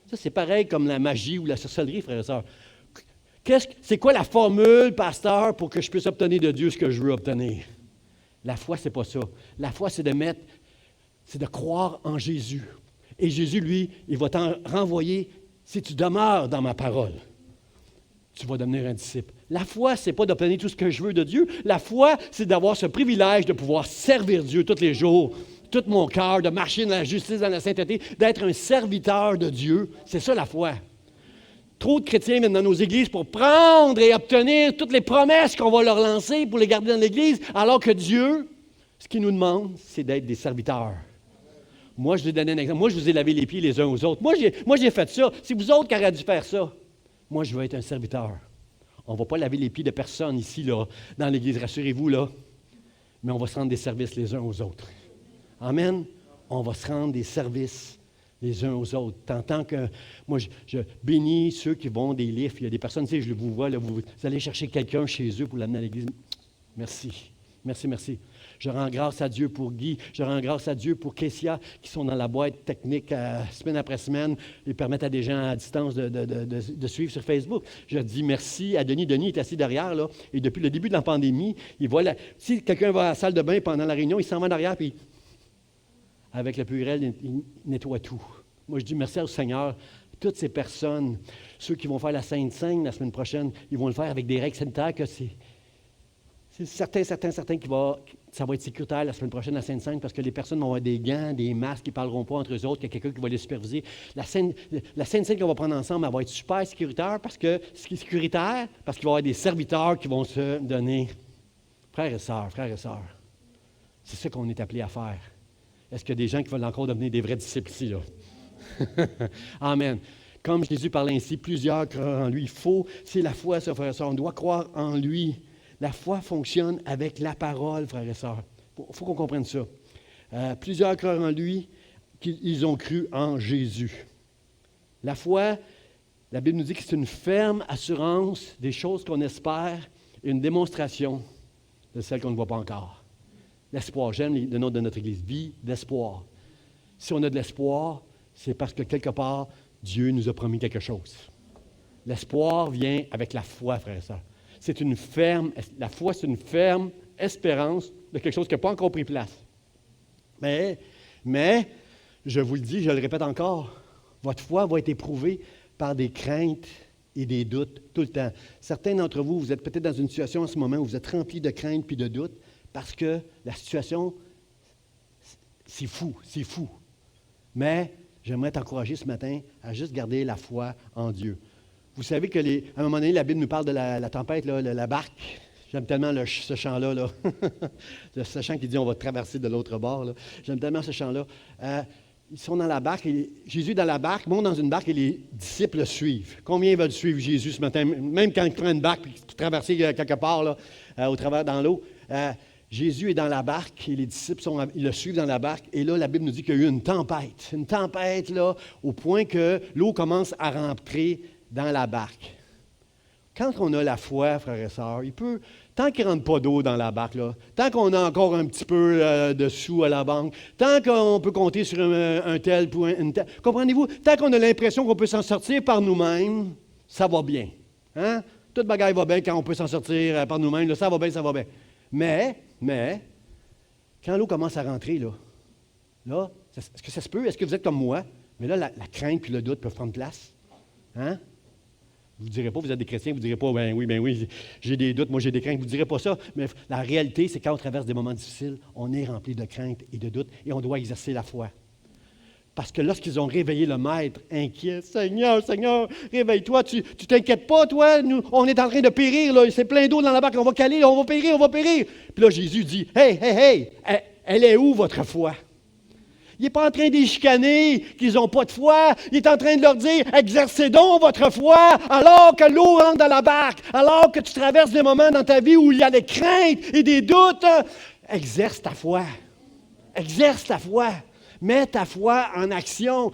Ça, c'est pareil comme la magie ou la sorcellerie, frères et sœurs. C'est quoi la formule, pasteur, pour que je puisse obtenir de Dieu ce que je veux obtenir? La foi, c'est pas ça. La foi, c'est de croire en Jésus. Et Jésus, lui, il va t'en renvoyer, si tu demeures dans ma parole, tu vas devenir un disciple. La foi, c'est pas d'obtenir tout ce que je veux de Dieu. La foi, c'est d'avoir ce privilège de pouvoir servir Dieu tous les jours, tout mon cœur, de marcher dans la justice, dans la sainteté, d'être un serviteur de Dieu. C'est ça la foi. Trop de chrétiens viennent dans nos églises pour prendre et obtenir toutes les promesses qu'on va leur lancer pour les garder dans l'Église, alors que Dieu, ce qu'il nous demande, c'est d'être des serviteurs. Moi, je vais donner un exemple. Moi, je vous ai lavé les pieds les uns aux autres. Moi, j'ai fait ça. C'est vous autres qui auriez dû faire ça. Moi, je veux être un serviteur. On ne va pas laver les pieds de personne ici, là, dans l'Église, rassurez-vous, là. Mais on va se rendre des services les uns aux autres. Amen. On va se rendre des services les uns aux autres. Tant que moi, je bénis ceux qui vont des livres. Il y a des personnes, tu sais, je vous vois, là, vous allez chercher quelqu'un chez eux pour l'amener à l'Église. Merci. Merci, merci. Je rends grâce à Dieu pour Guy. Je rends grâce à Dieu pour Kessia, qui sont dans la boîte technique semaine après semaine et permettent à des gens à distance de suivre sur Facebook. Je dis merci à Denis. Denis est assis derrière, là, et depuis le début de la pandémie, il voit si quelqu'un va à la salle de bain pendant la réunion, il s'en va derrière, puis avec le purel, il nettoie tout. Moi, je dis merci au Seigneur. Toutes ces personnes, ceux qui vont faire la Sainte Seine la semaine prochaine, ils vont le faire avec des règles sanitaires que c'est certain que ça va être sécuritaire la semaine prochaine, la Sainte Seine, parce que les personnes vont avoir des gants, des masques, ils ne parleront pas entre eux autres, qu'il y a quelqu'un qui va les superviser. La Sainte Seine qu'on va prendre ensemble, elle va être super sécuritaire parce qu'il va y avoir des serviteurs qui vont se donner. Frères et sœurs, c'est ça qu'on est appelé à faire. Est-ce qu'il y a des gens qui veulent encore devenir des vrais disciples ici, là? Amen. Comme Jésus parlait ainsi, plusieurs croient en lui. C'est la foi, ça, frères et sœurs. On doit croire en lui. La foi fonctionne avec la parole, frères et sœurs. Il faut qu'on comprenne ça. Plusieurs croient en lui, qu'ils ont cru en Jésus. La foi, la Bible nous dit que c'est une ferme assurance des choses qu'on espère et une démonstration de celles qu'on ne voit pas encore. L'espoir, j'aime le nom de notre Église, vie d'espoir. Si on a de l'espoir, c'est parce que quelque part, Dieu nous a promis quelque chose. L'espoir vient avec la foi, frères et sœurs. La foi, c'est une ferme espérance de quelque chose qui n'a pas encore pris place. Mais, je vous le dis, je le répète encore, votre foi va être éprouvée par des craintes et des doutes tout le temps. Certains d'entre vous, vous êtes peut-être dans une situation en ce moment où vous êtes remplis de craintes puis de doutes parce que la situation, c'est fou. Mais j'aimerais t'encourager ce matin à juste garder la foi en Dieu. Vous savez qu'à un moment donné, la Bible nous parle de la tempête, là, la barque. J'aime tellement ce chant-là. Là. Ce chant qui dit on va traverser de l'autre bord. Là. J'aime tellement ce chant-là. Ils sont dans la barque. Jésus est dans la barque, monte dans une barque et les disciples le suivent. Combien veulent suivre Jésus ce matin? Même quand il prend une barque et traverser quelque part là, au travers dans l'eau. Jésus est dans la barque et les disciples ils le suivent dans la barque. Et là, la Bible nous dit qu'il y a eu une tempête. Une tempête, là, au point que l'eau commence à rentrer dans la barque. Quand on a la foi, frères et sœurs, tant qu'il ne rentre pas d'eau dans la barque, là, tant qu'on a encore un petit peu de sous à la banque, tant qu'on peut compter sur un tel point, comprenez-vous, tant qu'on a l'impression qu'on peut s'en sortir par nous-mêmes, ça va bien. Hein? Toute bagaille va bien quand on peut s'en sortir par nous-mêmes, là, ça va bien. Mais, quand l'eau commence à rentrer, là, est-ce que ça se peut? Est-ce que vous êtes comme moi? Mais là, la crainte et le doute peuvent prendre place. Hein? Vous ne direz pas, vous êtes des chrétiens, vous ne direz pas, ben oui, j'ai des doutes, moi j'ai des craintes, vous ne direz pas ça. Mais la réalité, c'est quand on traverse des moments difficiles, on est rempli de craintes et de doutes et on doit exercer la foi. Parce que lorsqu'ils ont réveillé le maître, inquiet, Seigneur, réveille-toi, tu t'inquiètes pas, toi, nous, on est en train de périr, là, c'est plein d'eau dans la barque, on va caler, on va périr. Puis là, Jésus dit, hey, elle est où votre foi? Il n'est pas en train de les chicaner, qu'ils n'ont pas de foi. Il est en train de leur dire, exercez donc votre foi alors que l'eau rentre dans la barque, alors que tu traverses des moments dans ta vie où il y a des craintes et des doutes. Exerce ta foi. Mets ta foi en action.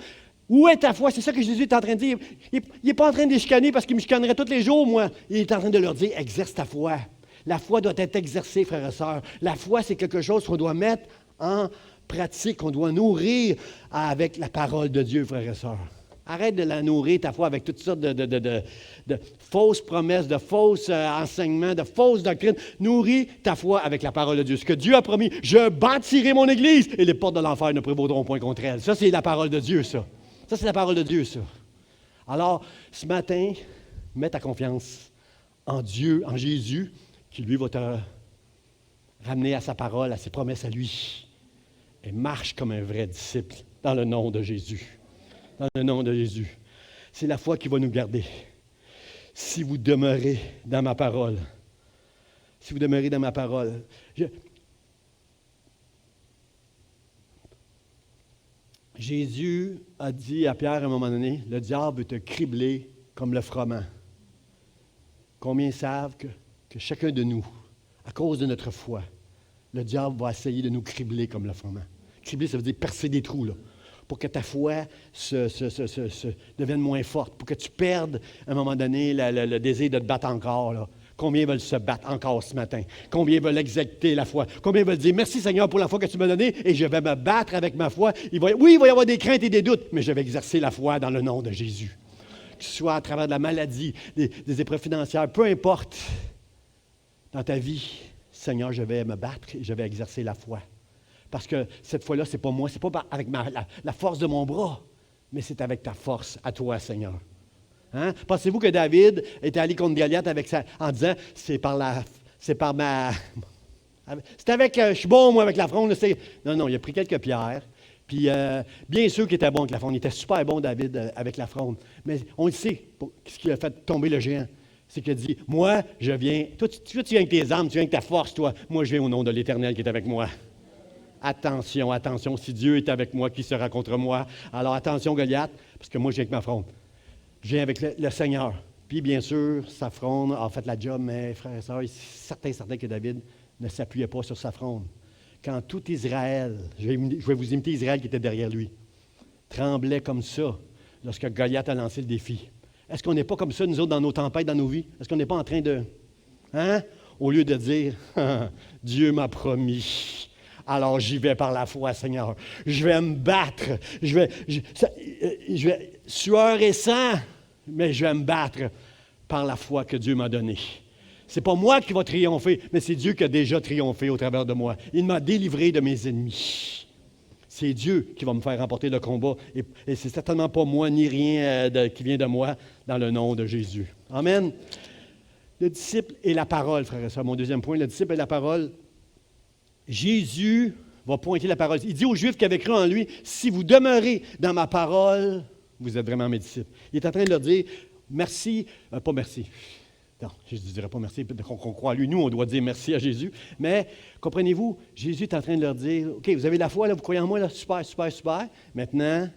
Où est ta foi? C'est ça que Jésus est en train de dire. Il n'est pas en train de les chicaner parce qu'il me chicanerait tous les jours, moi. Il est en train de leur dire, exerce ta foi. La foi doit être exercée, frères et sœurs. La foi, c'est quelque chose qu'on doit mettre en pratique, on doit nourrir avec la parole de Dieu, frères et sœurs. Arrête de la nourrir, ta foi, avec toutes sortes de fausses promesses, de fausses enseignements, de fausses doctrines. Nourris ta foi avec la parole de Dieu. Ce que Dieu a promis, je bâtirai mon Église et les portes de l'enfer ne prévaudront point contre elle. Ça, c'est la parole de Dieu, ça. Ça, c'est la parole de Dieu, ça. Alors, ce matin, mets ta confiance en Dieu, en Jésus, qui, lui, va te ramener à sa parole, à ses promesses à lui. Et marche comme un vrai disciple dans le nom de Jésus. Dans le nom de Jésus. C'est la foi qui va nous garder. Si vous demeurez dans ma parole. Si vous demeurez dans ma parole. Jésus a dit à Pierre à un moment donné, le diable veut te cribler comme le froment. Combien savent que chacun de nous, à cause de notre foi, le diable va essayer de nous cribler comme le froment. Cribler, ça veut dire percer des trous, là, pour que ta foi devienne moins forte, pour que tu perdes, à un moment donné, le désir de te battre encore. Là. Combien veulent se battre encore ce matin? Combien veulent exécuter la foi? Combien veulent dire, merci Seigneur pour la foi que tu m'as donnée et je vais me battre avec ma foi? Il va y avoir des craintes et des doutes, mais je vais exercer la foi dans le nom de Jésus. Que ce soit à travers de la maladie, des épreuves financières, peu importe, dans ta vie, Seigneur, je vais me battre et je vais exercer la foi. Parce que cette fois-là, ce n'est pas moi, ce n'est pas avec la force de mon bras, mais c'est avec ta force à toi, Seigneur. Hein? Pensez-vous que David était allé contre Goliath en disant, c'est avec, je suis bon, moi, avec la fronde. Non, il a pris quelques pierres. Puis, bien sûr qu'il était bon avec la fronde. Il était super bon, David, avec la fronde. Mais on le sait, ce qui a fait tomber le géant. C'est qu'il a dit, moi, je viens. Toi, tu viens avec tes armes, tu viens avec ta force, toi. Moi, je viens au nom de l'Éternel qui est avec moi. Attention, attention, si Dieu est avec moi, qui sera contre moi? Alors, attention, Goliath, parce que moi, je viens avec ma fronde. Je viens avec le Seigneur. Puis, bien sûr, sa fronde a fait la job, mais frères et sœurs, c'est certain que David ne s'appuyait pas sur sa fronde. Quand tout Israël, je vais vous imiter Israël qui était derrière lui, tremblait comme ça lorsque Goliath a lancé le défi. Est-ce qu'on n'est pas comme ça, nous autres, dans nos tempêtes, dans nos vies? Est-ce qu'on n'est pas en train de... Hein? Au lieu de dire, Dieu m'a promis, alors j'y vais par la foi, Seigneur. Je vais me battre. Je vais sueur et sang, mais je vais me battre par la foi que Dieu m'a donnée. Ce n'est pas moi qui va triompher, mais c'est Dieu qui a déjà triomphé au travers de moi. Il m'a délivré de mes ennemis. C'est Dieu qui va me faire remporter le combat. Et c'est certainement pas moi ni rien qui vient de moi, dans le nom de Jésus. Amen. Le disciple et la parole, frère et sœurs. Mon deuxième point, le disciple et la parole. Jésus va pointer la parole. Il dit aux Juifs qui avaient cru en lui, si vous demeurez dans ma parole, vous êtes vraiment mes disciples. Il est en train de leur dire, merci, pas merci. Non, je ne dirais pas merci, qu'on croit à lui. Nous, on doit dire merci à Jésus. Mais, comprenez-vous, Jésus est en train de leur dire, OK, vous avez la foi, là, vous croyez en moi, là, super, super, super. Maintenant,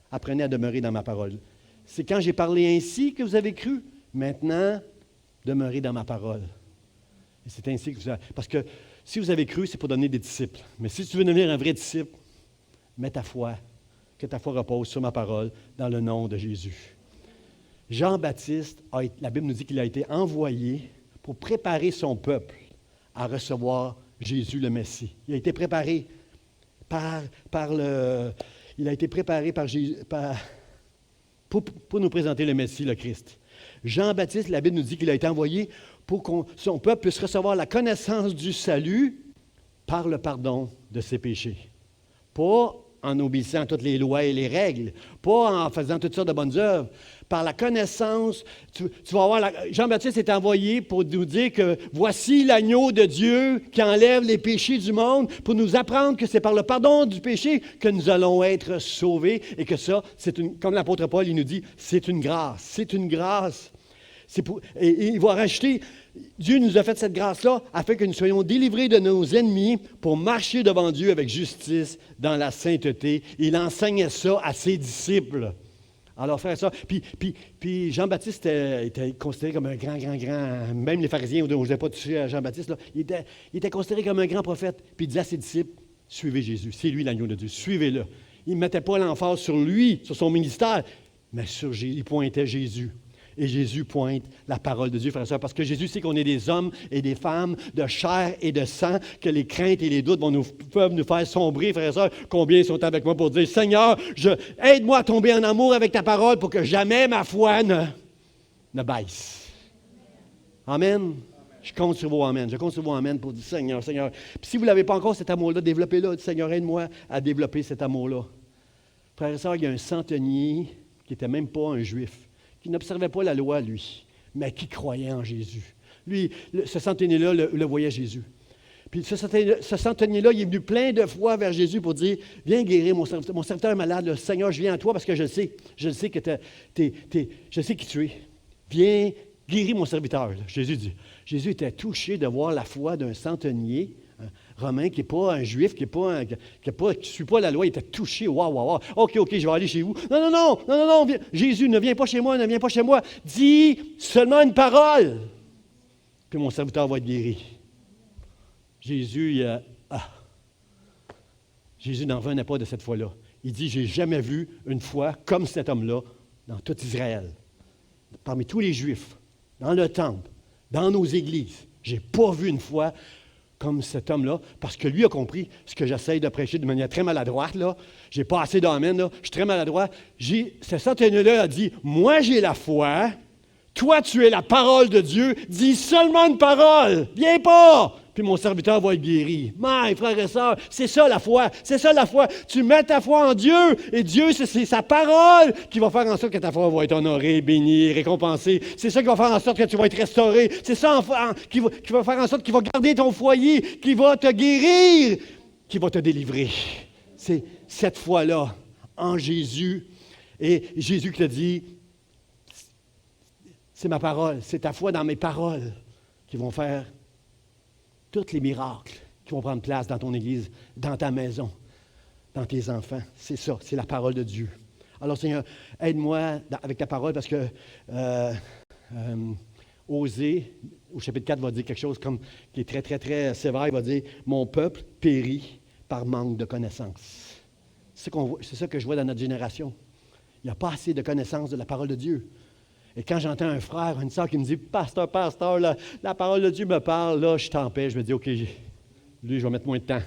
apprenez à demeurer dans ma parole. C'est quand j'ai parlé ainsi que vous avez cru. Maintenant, demeurez dans ma parole. Et c'est ainsi que vous avez... Parce que si vous avez cru, c'est pour donner des disciples. Mais si tu veux devenir un vrai disciple, mets ta foi, que ta foi repose sur ma parole, dans le nom de Jésus. Jean-Baptiste, la Bible nous dit qu'il a été envoyé pour préparer son peuple à recevoir Jésus le Messie. Il a été préparé pour nous présenter le Messie, le Christ. Jean-Baptiste, la Bible nous dit qu'il a été envoyé pour que son peuple puisse recevoir la connaissance du salut par le pardon de ses péchés. Pas en obéissant à toutes les lois et les règles, pas en faisant toutes sortes de bonnes œuvres. Par la connaissance, tu vas voir, Jean-Baptiste est envoyé pour nous dire que voici l'agneau de Dieu qui enlève les péchés du monde, pour nous apprendre que c'est par le pardon du péché que nous allons être sauvés et que ça, comme l'apôtre Paul, il nous dit, c'est une grâce, c'est une grâce. Et il va rajouter, Dieu nous a fait cette grâce-là afin que nous soyons délivrés de nos ennemis pour marcher devant Dieu avec justice dans la sainteté. Il enseignait ça à ses disciples. Alors, frère, ça. Puis Jean-Baptiste était considéré comme un grand, même les pharisiens n'osaient pas toucher à Jean-Baptiste, là, il était considéré comme un grand prophète. Puis il disait à ses disciples, suivez Jésus, c'est lui l'agneau de Dieu, suivez-le. Il ne mettait pas l'emphase sur lui, sur son ministère, mais il pointait Jésus. Et Jésus pointe la parole de Dieu, frères et sœurs, parce que Jésus sait qu'on est des hommes et des femmes de chair et de sang, que les craintes et les doutes peuvent nous faire sombrer, frères et sœurs. Combien sont avec moi pour dire, Seigneur, aide-moi à tomber en amour avec ta parole pour que jamais ma foi ne baisse. Amen. Je compte sur vos amen. Je compte sur vos amen pour dire, Seigneur. Puis si vous ne l'avez pas encore, cet amour-là, développez-le. Seigneur, aide-moi à développer cet amour-là. Frères et sœurs, il y a un centenier qui n'était même pas un juif, qui n'observait pas la loi, lui, mais qui croyait en Jésus. Lui, ce centenier-là le voyait Jésus. Puis ce centenier-là, il est venu plein de fois vers Jésus pour dire, viens guérir mon serviteur est malade, le Seigneur, je viens à toi parce que je sais que je sais qui tu es. Viens guérir mon serviteur. Jésus était touché de voir la foi d'un centenier romain qui n'est pas un juif, qui ne suit pas la loi, il était touché. Wow. OK, je vais aller chez vous. Non. Jésus, ne viens pas chez moi. Dis seulement une parole, puis mon serviteur va être guéri. Jésus n'en revenait pas de cette foi-là. Il dit, j'ai jamais vu une foi comme cet homme-là dans tout Israël. Parmi tous les Juifs, dans le temple, dans nos églises, j'ai pas vu une foi comme cet homme-là, parce que lui a compris ce que j'essaie de prêcher de manière très maladroite, là. Je n'ai pas assez d'amen, là. Je suis très maladroit. Ce centenier-là a dit, moi j'ai la foi, toi tu es la parole de Dieu, dis seulement une parole, viens pas, puis mon serviteur va être guéri. Mais, frères et sœurs, c'est ça la foi. C'est ça la foi. Tu mets ta foi en Dieu, et Dieu, c'est sa parole qui va faire en sorte que ta foi va être honorée, bénie, récompensée. C'est ça qui va faire en sorte que tu vas être restauré. C'est ça qui va faire en sorte qu'il va garder ton foyer, qui va te guérir, qui va te délivrer. C'est cette foi-là en Jésus. Et Jésus qui te dit, c'est ma parole, c'est ta foi dans mes paroles qui vont faire tous les miracles qui vont prendre place dans ton église, dans ta maison, dans tes enfants. C'est ça, c'est la parole de Dieu. Alors Seigneur, aide-moi avec ta parole parce que Osée, au chapitre 4, va dire quelque chose qui est très, très, très sévère. Il va dire, mon peuple périt par manque de connaissance. C'est ça que je vois dans notre génération. Il n'y a pas assez de connaissance de la parole de Dieu. Et quand j'entends un frère, une sœur qui me dit, pasteur, la parole de Dieu me parle, là, je t'empêche, je me dis, OK, lui, je vais mettre moins de temps.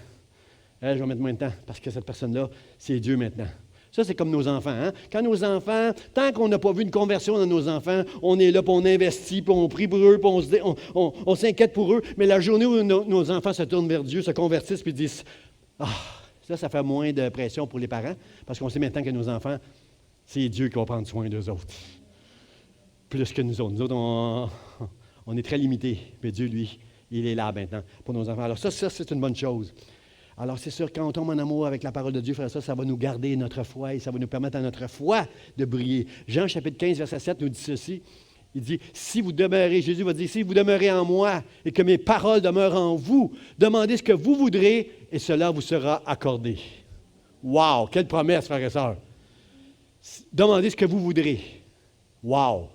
Elle, je vais mettre moins de temps, parce que cette personne-là, c'est Dieu maintenant. Ça, c'est comme nos enfants. Hein? Quand nos enfants, tant qu'on n'a pas vu une conversion dans nos enfants, on est là, puis on investit, puis on prie pour eux, puis on s'inquiète pour eux. Mais la journée où nos enfants se tournent vers Dieu, se convertissent, puis disent, ça fait moins de pression pour les parents, parce qu'on sait maintenant que nos enfants, c'est Dieu qui va prendre soin d'eux autres. Plus que nous autres. Nous autres, on est très limités. Mais Dieu, lui, il est là maintenant pour nos enfants. Alors ça c'est une bonne chose. Alors c'est sûr, quand on tombe en amour avec la parole de Dieu, frère, ça va nous garder notre foi et ça va nous permettre à notre foi de briller. Jean chapitre 15, verset 7 nous dit ceci. Il dit, si vous demeurez, Jésus va dire, si vous demeurez en moi et que mes paroles demeurent en vous, demandez ce que vous voudrez et cela vous sera accordé. Wow! Quelle promesse, frères et sœurs! Demandez ce que vous voudrez. Wow!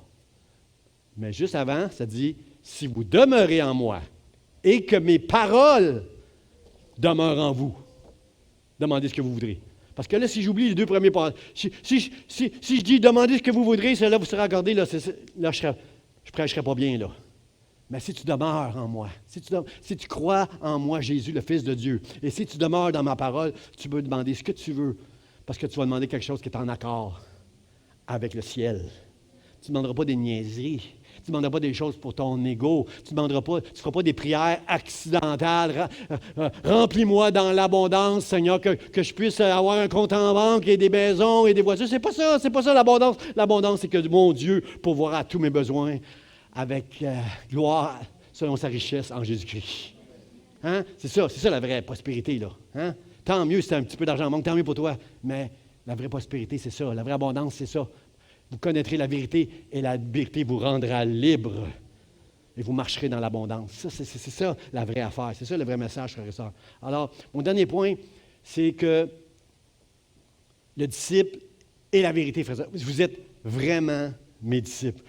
Mais juste avant, ça dit, si vous demeurez en moi et que mes paroles demeurent en vous, demandez ce que vous voudrez. Parce que là, si j'oublie les deux premiers paroles, si je dis demandez ce que vous voudrez, cela vous sera accordé, là je ne prêcherai pas bien, là. Mais si tu demeures en moi, si tu crois en moi, Jésus, le Fils de Dieu, et si tu demeures dans ma parole, tu peux demander ce que tu veux, parce que tu vas demander quelque chose qui est en accord avec le ciel. Tu ne demanderas pas des niaiseries. Tu ne demanderas pas des choses pour ton ego. Tu ne feras pas des prières accidentales. Remplis-moi dans l'abondance, Seigneur, que je puisse avoir un compte en banque et des maisons et des voitures. C'est pas ça l'abondance. L'abondance, c'est que mon Dieu pourvoira à tous mes besoins avec gloire selon sa richesse en Jésus-Christ. Hein? C'est ça la vraie prospérité, là. Hein? Tant mieux si tu as un petit peu d'argent en banque, tant mieux pour toi. Mais la vraie prospérité, c'est ça. La vraie abondance, c'est ça. Vous connaîtrez la vérité et la vérité vous rendra libre. Et vous marcherez dans l'abondance. C'est ça la vraie affaire. C'est ça le vrai message, frères et sœurs. Alors, mon dernier point, c'est que le disciple est la vérité, frères et sœurs. Vous êtes vraiment mes disciples.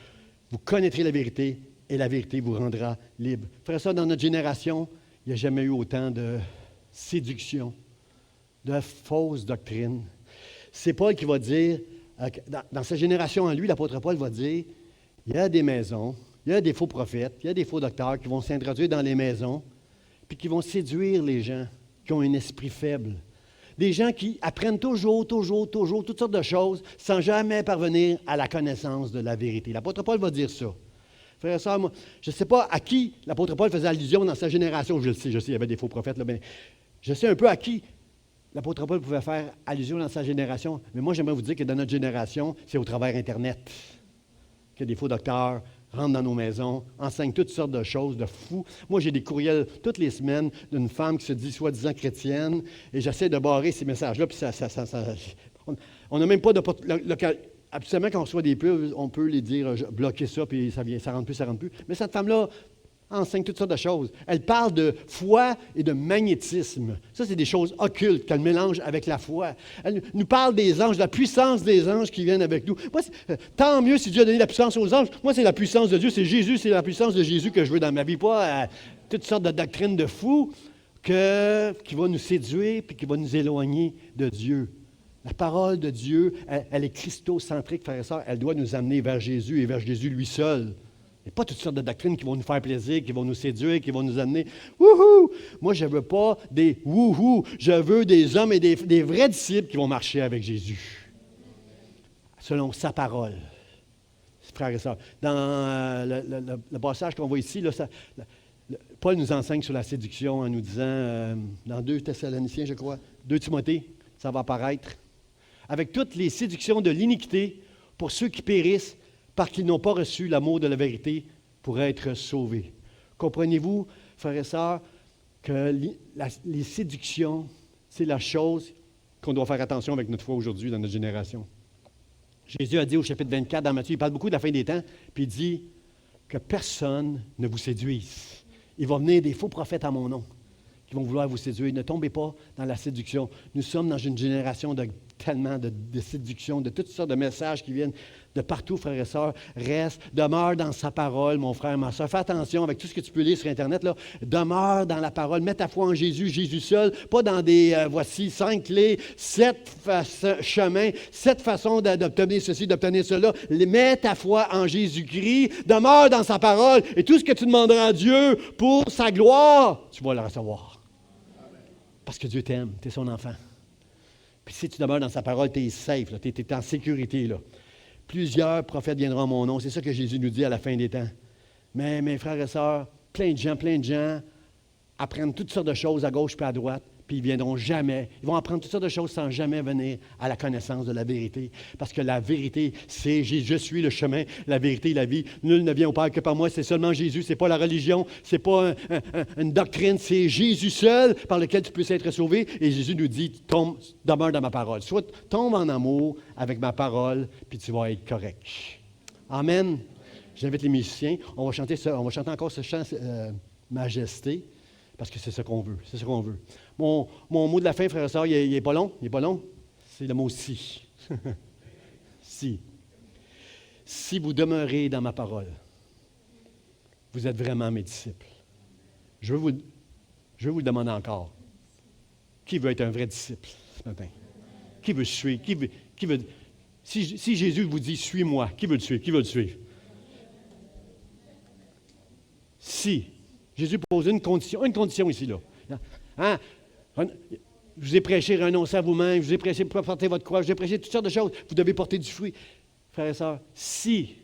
Vous connaîtrez la vérité et la vérité vous rendra libre. Frères et sœurs, dans notre génération, il n'y a jamais eu autant de séduction, de fausses doctrines. C'est Paul qui va dire, dans sa génération en lui, l'apôtre Paul va dire, il y a des maisons, il y a des faux prophètes, il y a des faux docteurs qui vont s'introduire dans les maisons, puis qui vont séduire les gens qui ont un esprit faible. Des gens qui apprennent toujours, toutes sortes de choses, sans jamais parvenir à la connaissance de la vérité. L'apôtre Paul va dire ça. Frères et sœurs, moi, je ne sais pas à qui l'apôtre Paul faisait allusion dans sa génération. Je le sais, il y avait des faux prophètes, là, mais je sais un peu à qui l'apôtre Paul pouvait faire allusion dans sa génération, mais moi, j'aimerais vous dire que dans notre génération, c'est au travers Internet que des faux docteurs rentrent dans nos maisons, enseignent toutes sortes de choses, de fous. Moi, j'ai des courriels toutes les semaines d'une femme qui se dit soi-disant chrétienne, et j'essaie de barrer ces messages-là, puis on n'a même pas de... Absolument, quand on reçoit des pubs, on peut les dire, bloquer ça, puis ça ne rentre plus. Mais cette femme-là enseigne toutes sortes de choses. Elle parle de foi et de magnétisme. Ça, c'est des choses occultes qu'elle mélange avec la foi. Elle nous parle des anges, de la puissance des anges qui viennent avec nous. Moi, tant mieux si Dieu a donné la puissance aux anges. Moi, c'est la puissance de Dieu, c'est Jésus, c'est la puissance de Jésus que je veux dans ma vie, pas toutes sortes de doctrines de fous qui vont nous séduire et qui vont nous éloigner de Dieu. La parole de Dieu, elle est christocentrique, frères et sœurs. Elle doit nous amener vers Jésus et vers Jésus lui seul. Il n'y a pas toutes sortes de doctrines qui vont nous faire plaisir, qui vont nous séduire, qui vont nous amener « Wouhou! » Moi, je ne veux pas des « wouhou ». Je veux des hommes et des vrais disciples qui vont marcher avec Jésus, selon sa parole. Frères et sœurs, dans le passage qu'on voit ici, là, Paul nous enseigne sur la séduction en nous disant, dans 2 Thessaloniciens, je crois, 2 Timothée, ça va apparaître, avec toutes les séductions de l'iniquité pour ceux qui périssent parce qu'ils n'ont pas reçu l'amour de la vérité pour être sauvés. Comprenez-vous, frères et sœurs, que les séductions, c'est la chose qu'on doit faire attention avec notre foi aujourd'hui dans notre génération. Jésus a dit au chapitre 24 dans Matthieu, il parle beaucoup de la fin des temps, puis il dit que personne ne vous séduise. Il va venir des faux prophètes à mon nom qui vont vouloir vous séduire. Ne tombez pas dans la séduction. Nous sommes dans une génération de tellement de séduction, de toutes sortes de messages qui viennent de partout, frères et sœurs. Reste, demeure dans sa parole, mon frère, ma sœur. Fais attention avec tout ce que tu peux lire sur Internet. Là. Demeure dans la parole. Mets ta foi en Jésus, Jésus seul. Pas dans des, voici 5 clés, 7 chemins, 7 façons d'obtenir ceci, d'obtenir cela. Mets ta foi en Jésus-Christ. Demeure dans sa parole. Et tout ce que tu demanderas à Dieu pour sa gloire, tu vas le recevoir. Parce que Dieu t'aime. Tu es son enfant. Puis si tu demeures dans sa parole, tu es safe, tu es en sécurité. Là. Plusieurs prophètes viendront en mon nom. C'est ça que Jésus nous dit à la fin des temps. Mais mes frères et sœurs, plein de gens apprennent toutes sortes de choses à gauche et à droite, puis ils ne viendront jamais. Ils vont apprendre toutes sortes de choses sans jamais venir à la connaissance de la vérité. Parce que la vérité, c'est « Je suis le chemin, la vérité et la vie. Nul ne vient au Père que par moi. » C'est seulement Jésus. Ce n'est pas la religion. Ce n'est pas une doctrine. C'est Jésus seul par lequel tu peux être sauvé. Et Jésus nous dit « Demeure dans ma parole. » Soit tombe en amour avec ma parole, puis tu vas être correct. Amen. J'invite les musiciens. On va chanter encore ce chant « Majesté ». Parce que c'est ce qu'on veut. C'est ce qu'on veut. Mon mot de la fin, frères et sœurs, il n'est pas long. Il n'est pas long. C'est le mot « si ». Si. Si vous demeurez dans ma parole, vous êtes vraiment mes disciples. Je veux vous le demander encore. Qui veut être un vrai disciple ce matin? Qui veut suivre? Si Jésus vous dit « Suis-moi », qui veut le suivre? Qui veut le suivre? Si. Jésus pose une condition ici, là. Hein? Je vous ai prêché, renoncez à vous-même, je vous ai prêché, porter votre croix, je vous ai prêché toutes sortes de choses. Vous devez porter du fruit. Frères et sœurs, si,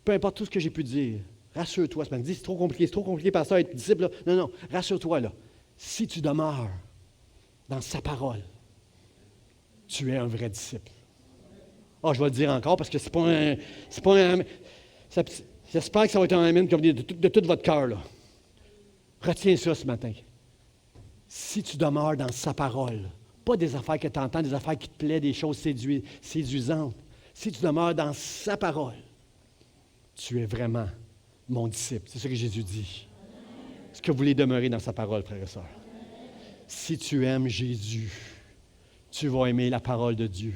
peu importe tout ce que j'ai pu dire, rassure-toi. Ce matin, c'est trop compliqué, pasteur, être disciple. Là. Non, rassure-toi, là. Si tu demeures dans sa parole, tu es un vrai disciple. Je vais le dire encore parce que c'est pas un j'espère que ça va être un amen qui va venir de tout votre cœur, là. Retiens ça ce matin. Si tu demeures dans sa parole, pas des affaires que tu entends, des affaires qui te plaisent, des choses séduisantes. Si tu demeures dans sa parole, tu es vraiment mon disciple. C'est ce que Jésus dit. Est-ce que vous voulez demeurer dans sa parole, frères et sœurs? Si tu aimes Jésus, tu vas aimer la parole de Dieu.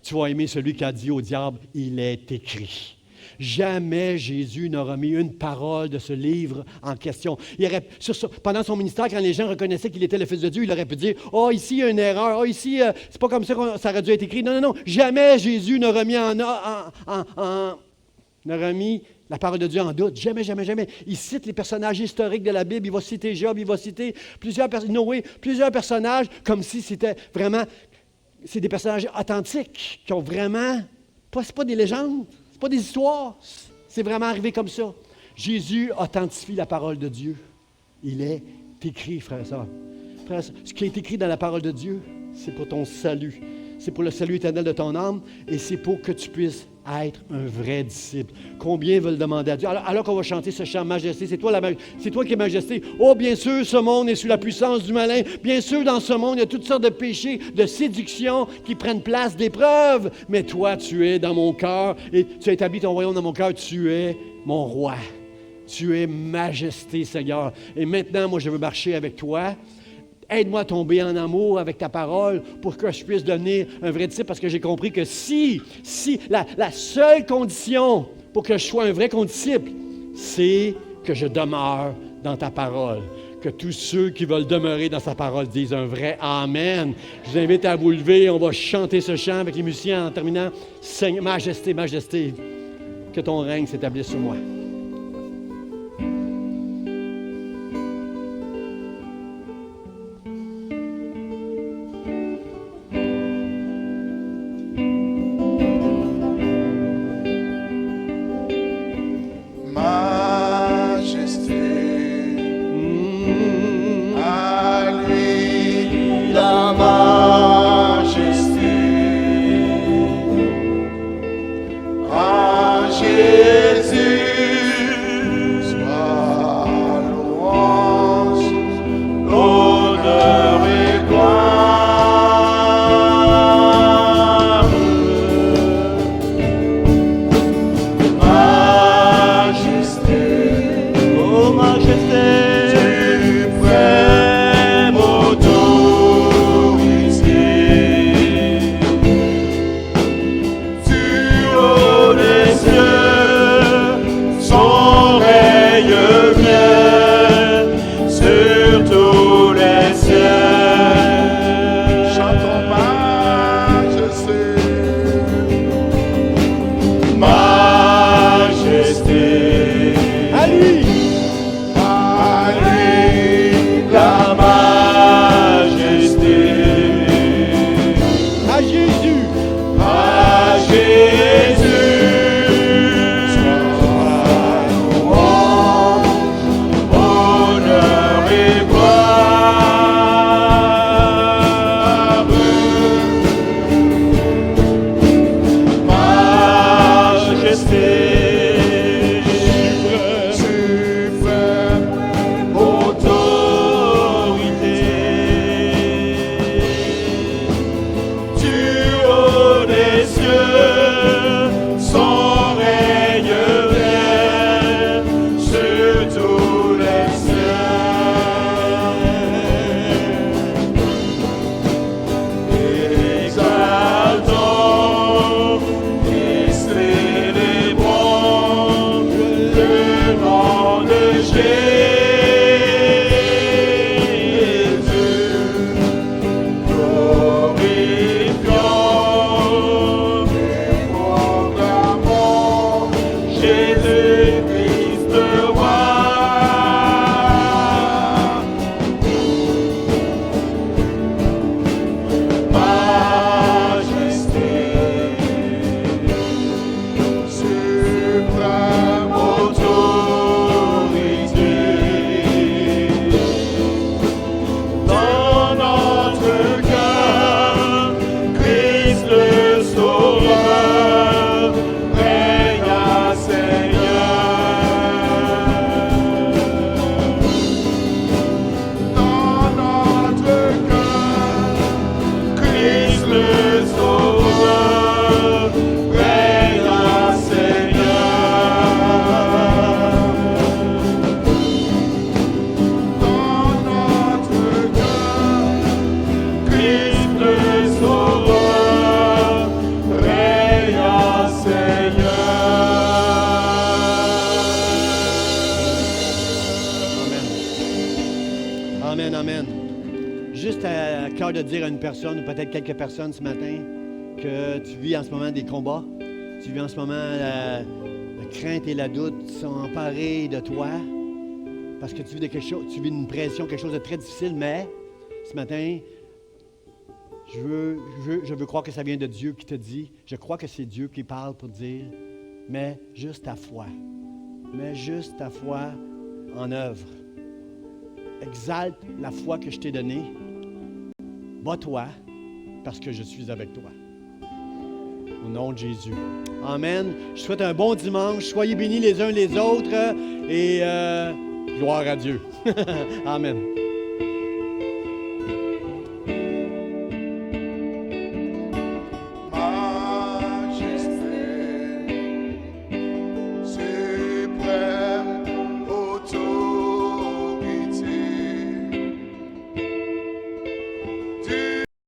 Tu vas aimer celui qui a dit au diable, « Il est écrit ». Jamais Jésus n'aura mis une parole de ce livre en question. Pendant son ministère, quand les gens reconnaissaient qu'il était le Fils de Dieu, il aurait pu dire « ici, il y a une erreur. Ici, c'est pas comme ça que ça aurait dû être écrit. » Non. Jamais Jésus n'aura mis n'aura mis la parole de Dieu en doute. Jamais. Il cite les personnages historiques de la Bible. Il va citer Job, il va citer Noé, plusieurs personnages, comme si c'était vraiment... C'est des personnages authentiques qui ont vraiment... C'est pas des légendes. Pas des histoires, c'est vraiment arrivé comme ça. Jésus authentifie la parole de Dieu. Il est écrit, frères et sœurs. Ce qui est écrit dans la parole de Dieu, c'est pour ton salut. C'est pour le salut éternel de ton âme et c'est pour que tu puisses être un vrai disciple. Combien veulent demander à Dieu? Alors qu'on va chanter ce chant Majesté, c'est toi qui es Majesté. Oh, bien sûr, ce monde est sous la puissance du malin. Bien sûr, dans ce monde, il y a toutes sortes de péchés, de séductions qui prennent place d'épreuves. Mais toi, tu es dans mon cœur et tu as établi ton royaume dans mon cœur. Tu es mon roi. Tu es Majesté, Seigneur. Et maintenant, moi, je veux marcher avec toi. Aide-moi à tomber en amour avec ta parole pour que je puisse devenir un vrai disciple, parce que j'ai compris que si la seule condition pour que je sois un vrai disciple, c'est que je demeure dans ta parole. Que tous ceux qui veulent demeurer dans sa parole disent un vrai Amen. Je vous invite à vous lever, on va chanter ce chant avec les musiciens en terminant. Seigneur, Majesté, Majesté, que ton règne s'établisse sur moi. De dire à une personne, ou peut-être quelques personnes ce matin, que tu vis en ce moment des combats, tu vis en ce moment la crainte et la doute sont emparés de toi, parce que tu vis de quelque chose, tu vis une pression, quelque chose de très difficile, mais ce matin, je veux croire que ça vient de Dieu qui te dit, je crois que c'est Dieu qui parle pour dire, mets juste ta foi en œuvre. Exalte la foi que je t'ai donnée. Bats-toi, parce que je suis avec toi. Au nom de Jésus. Amen. Je souhaite un bon dimanche. Soyez bénis les uns les autres et gloire à Dieu. Amen.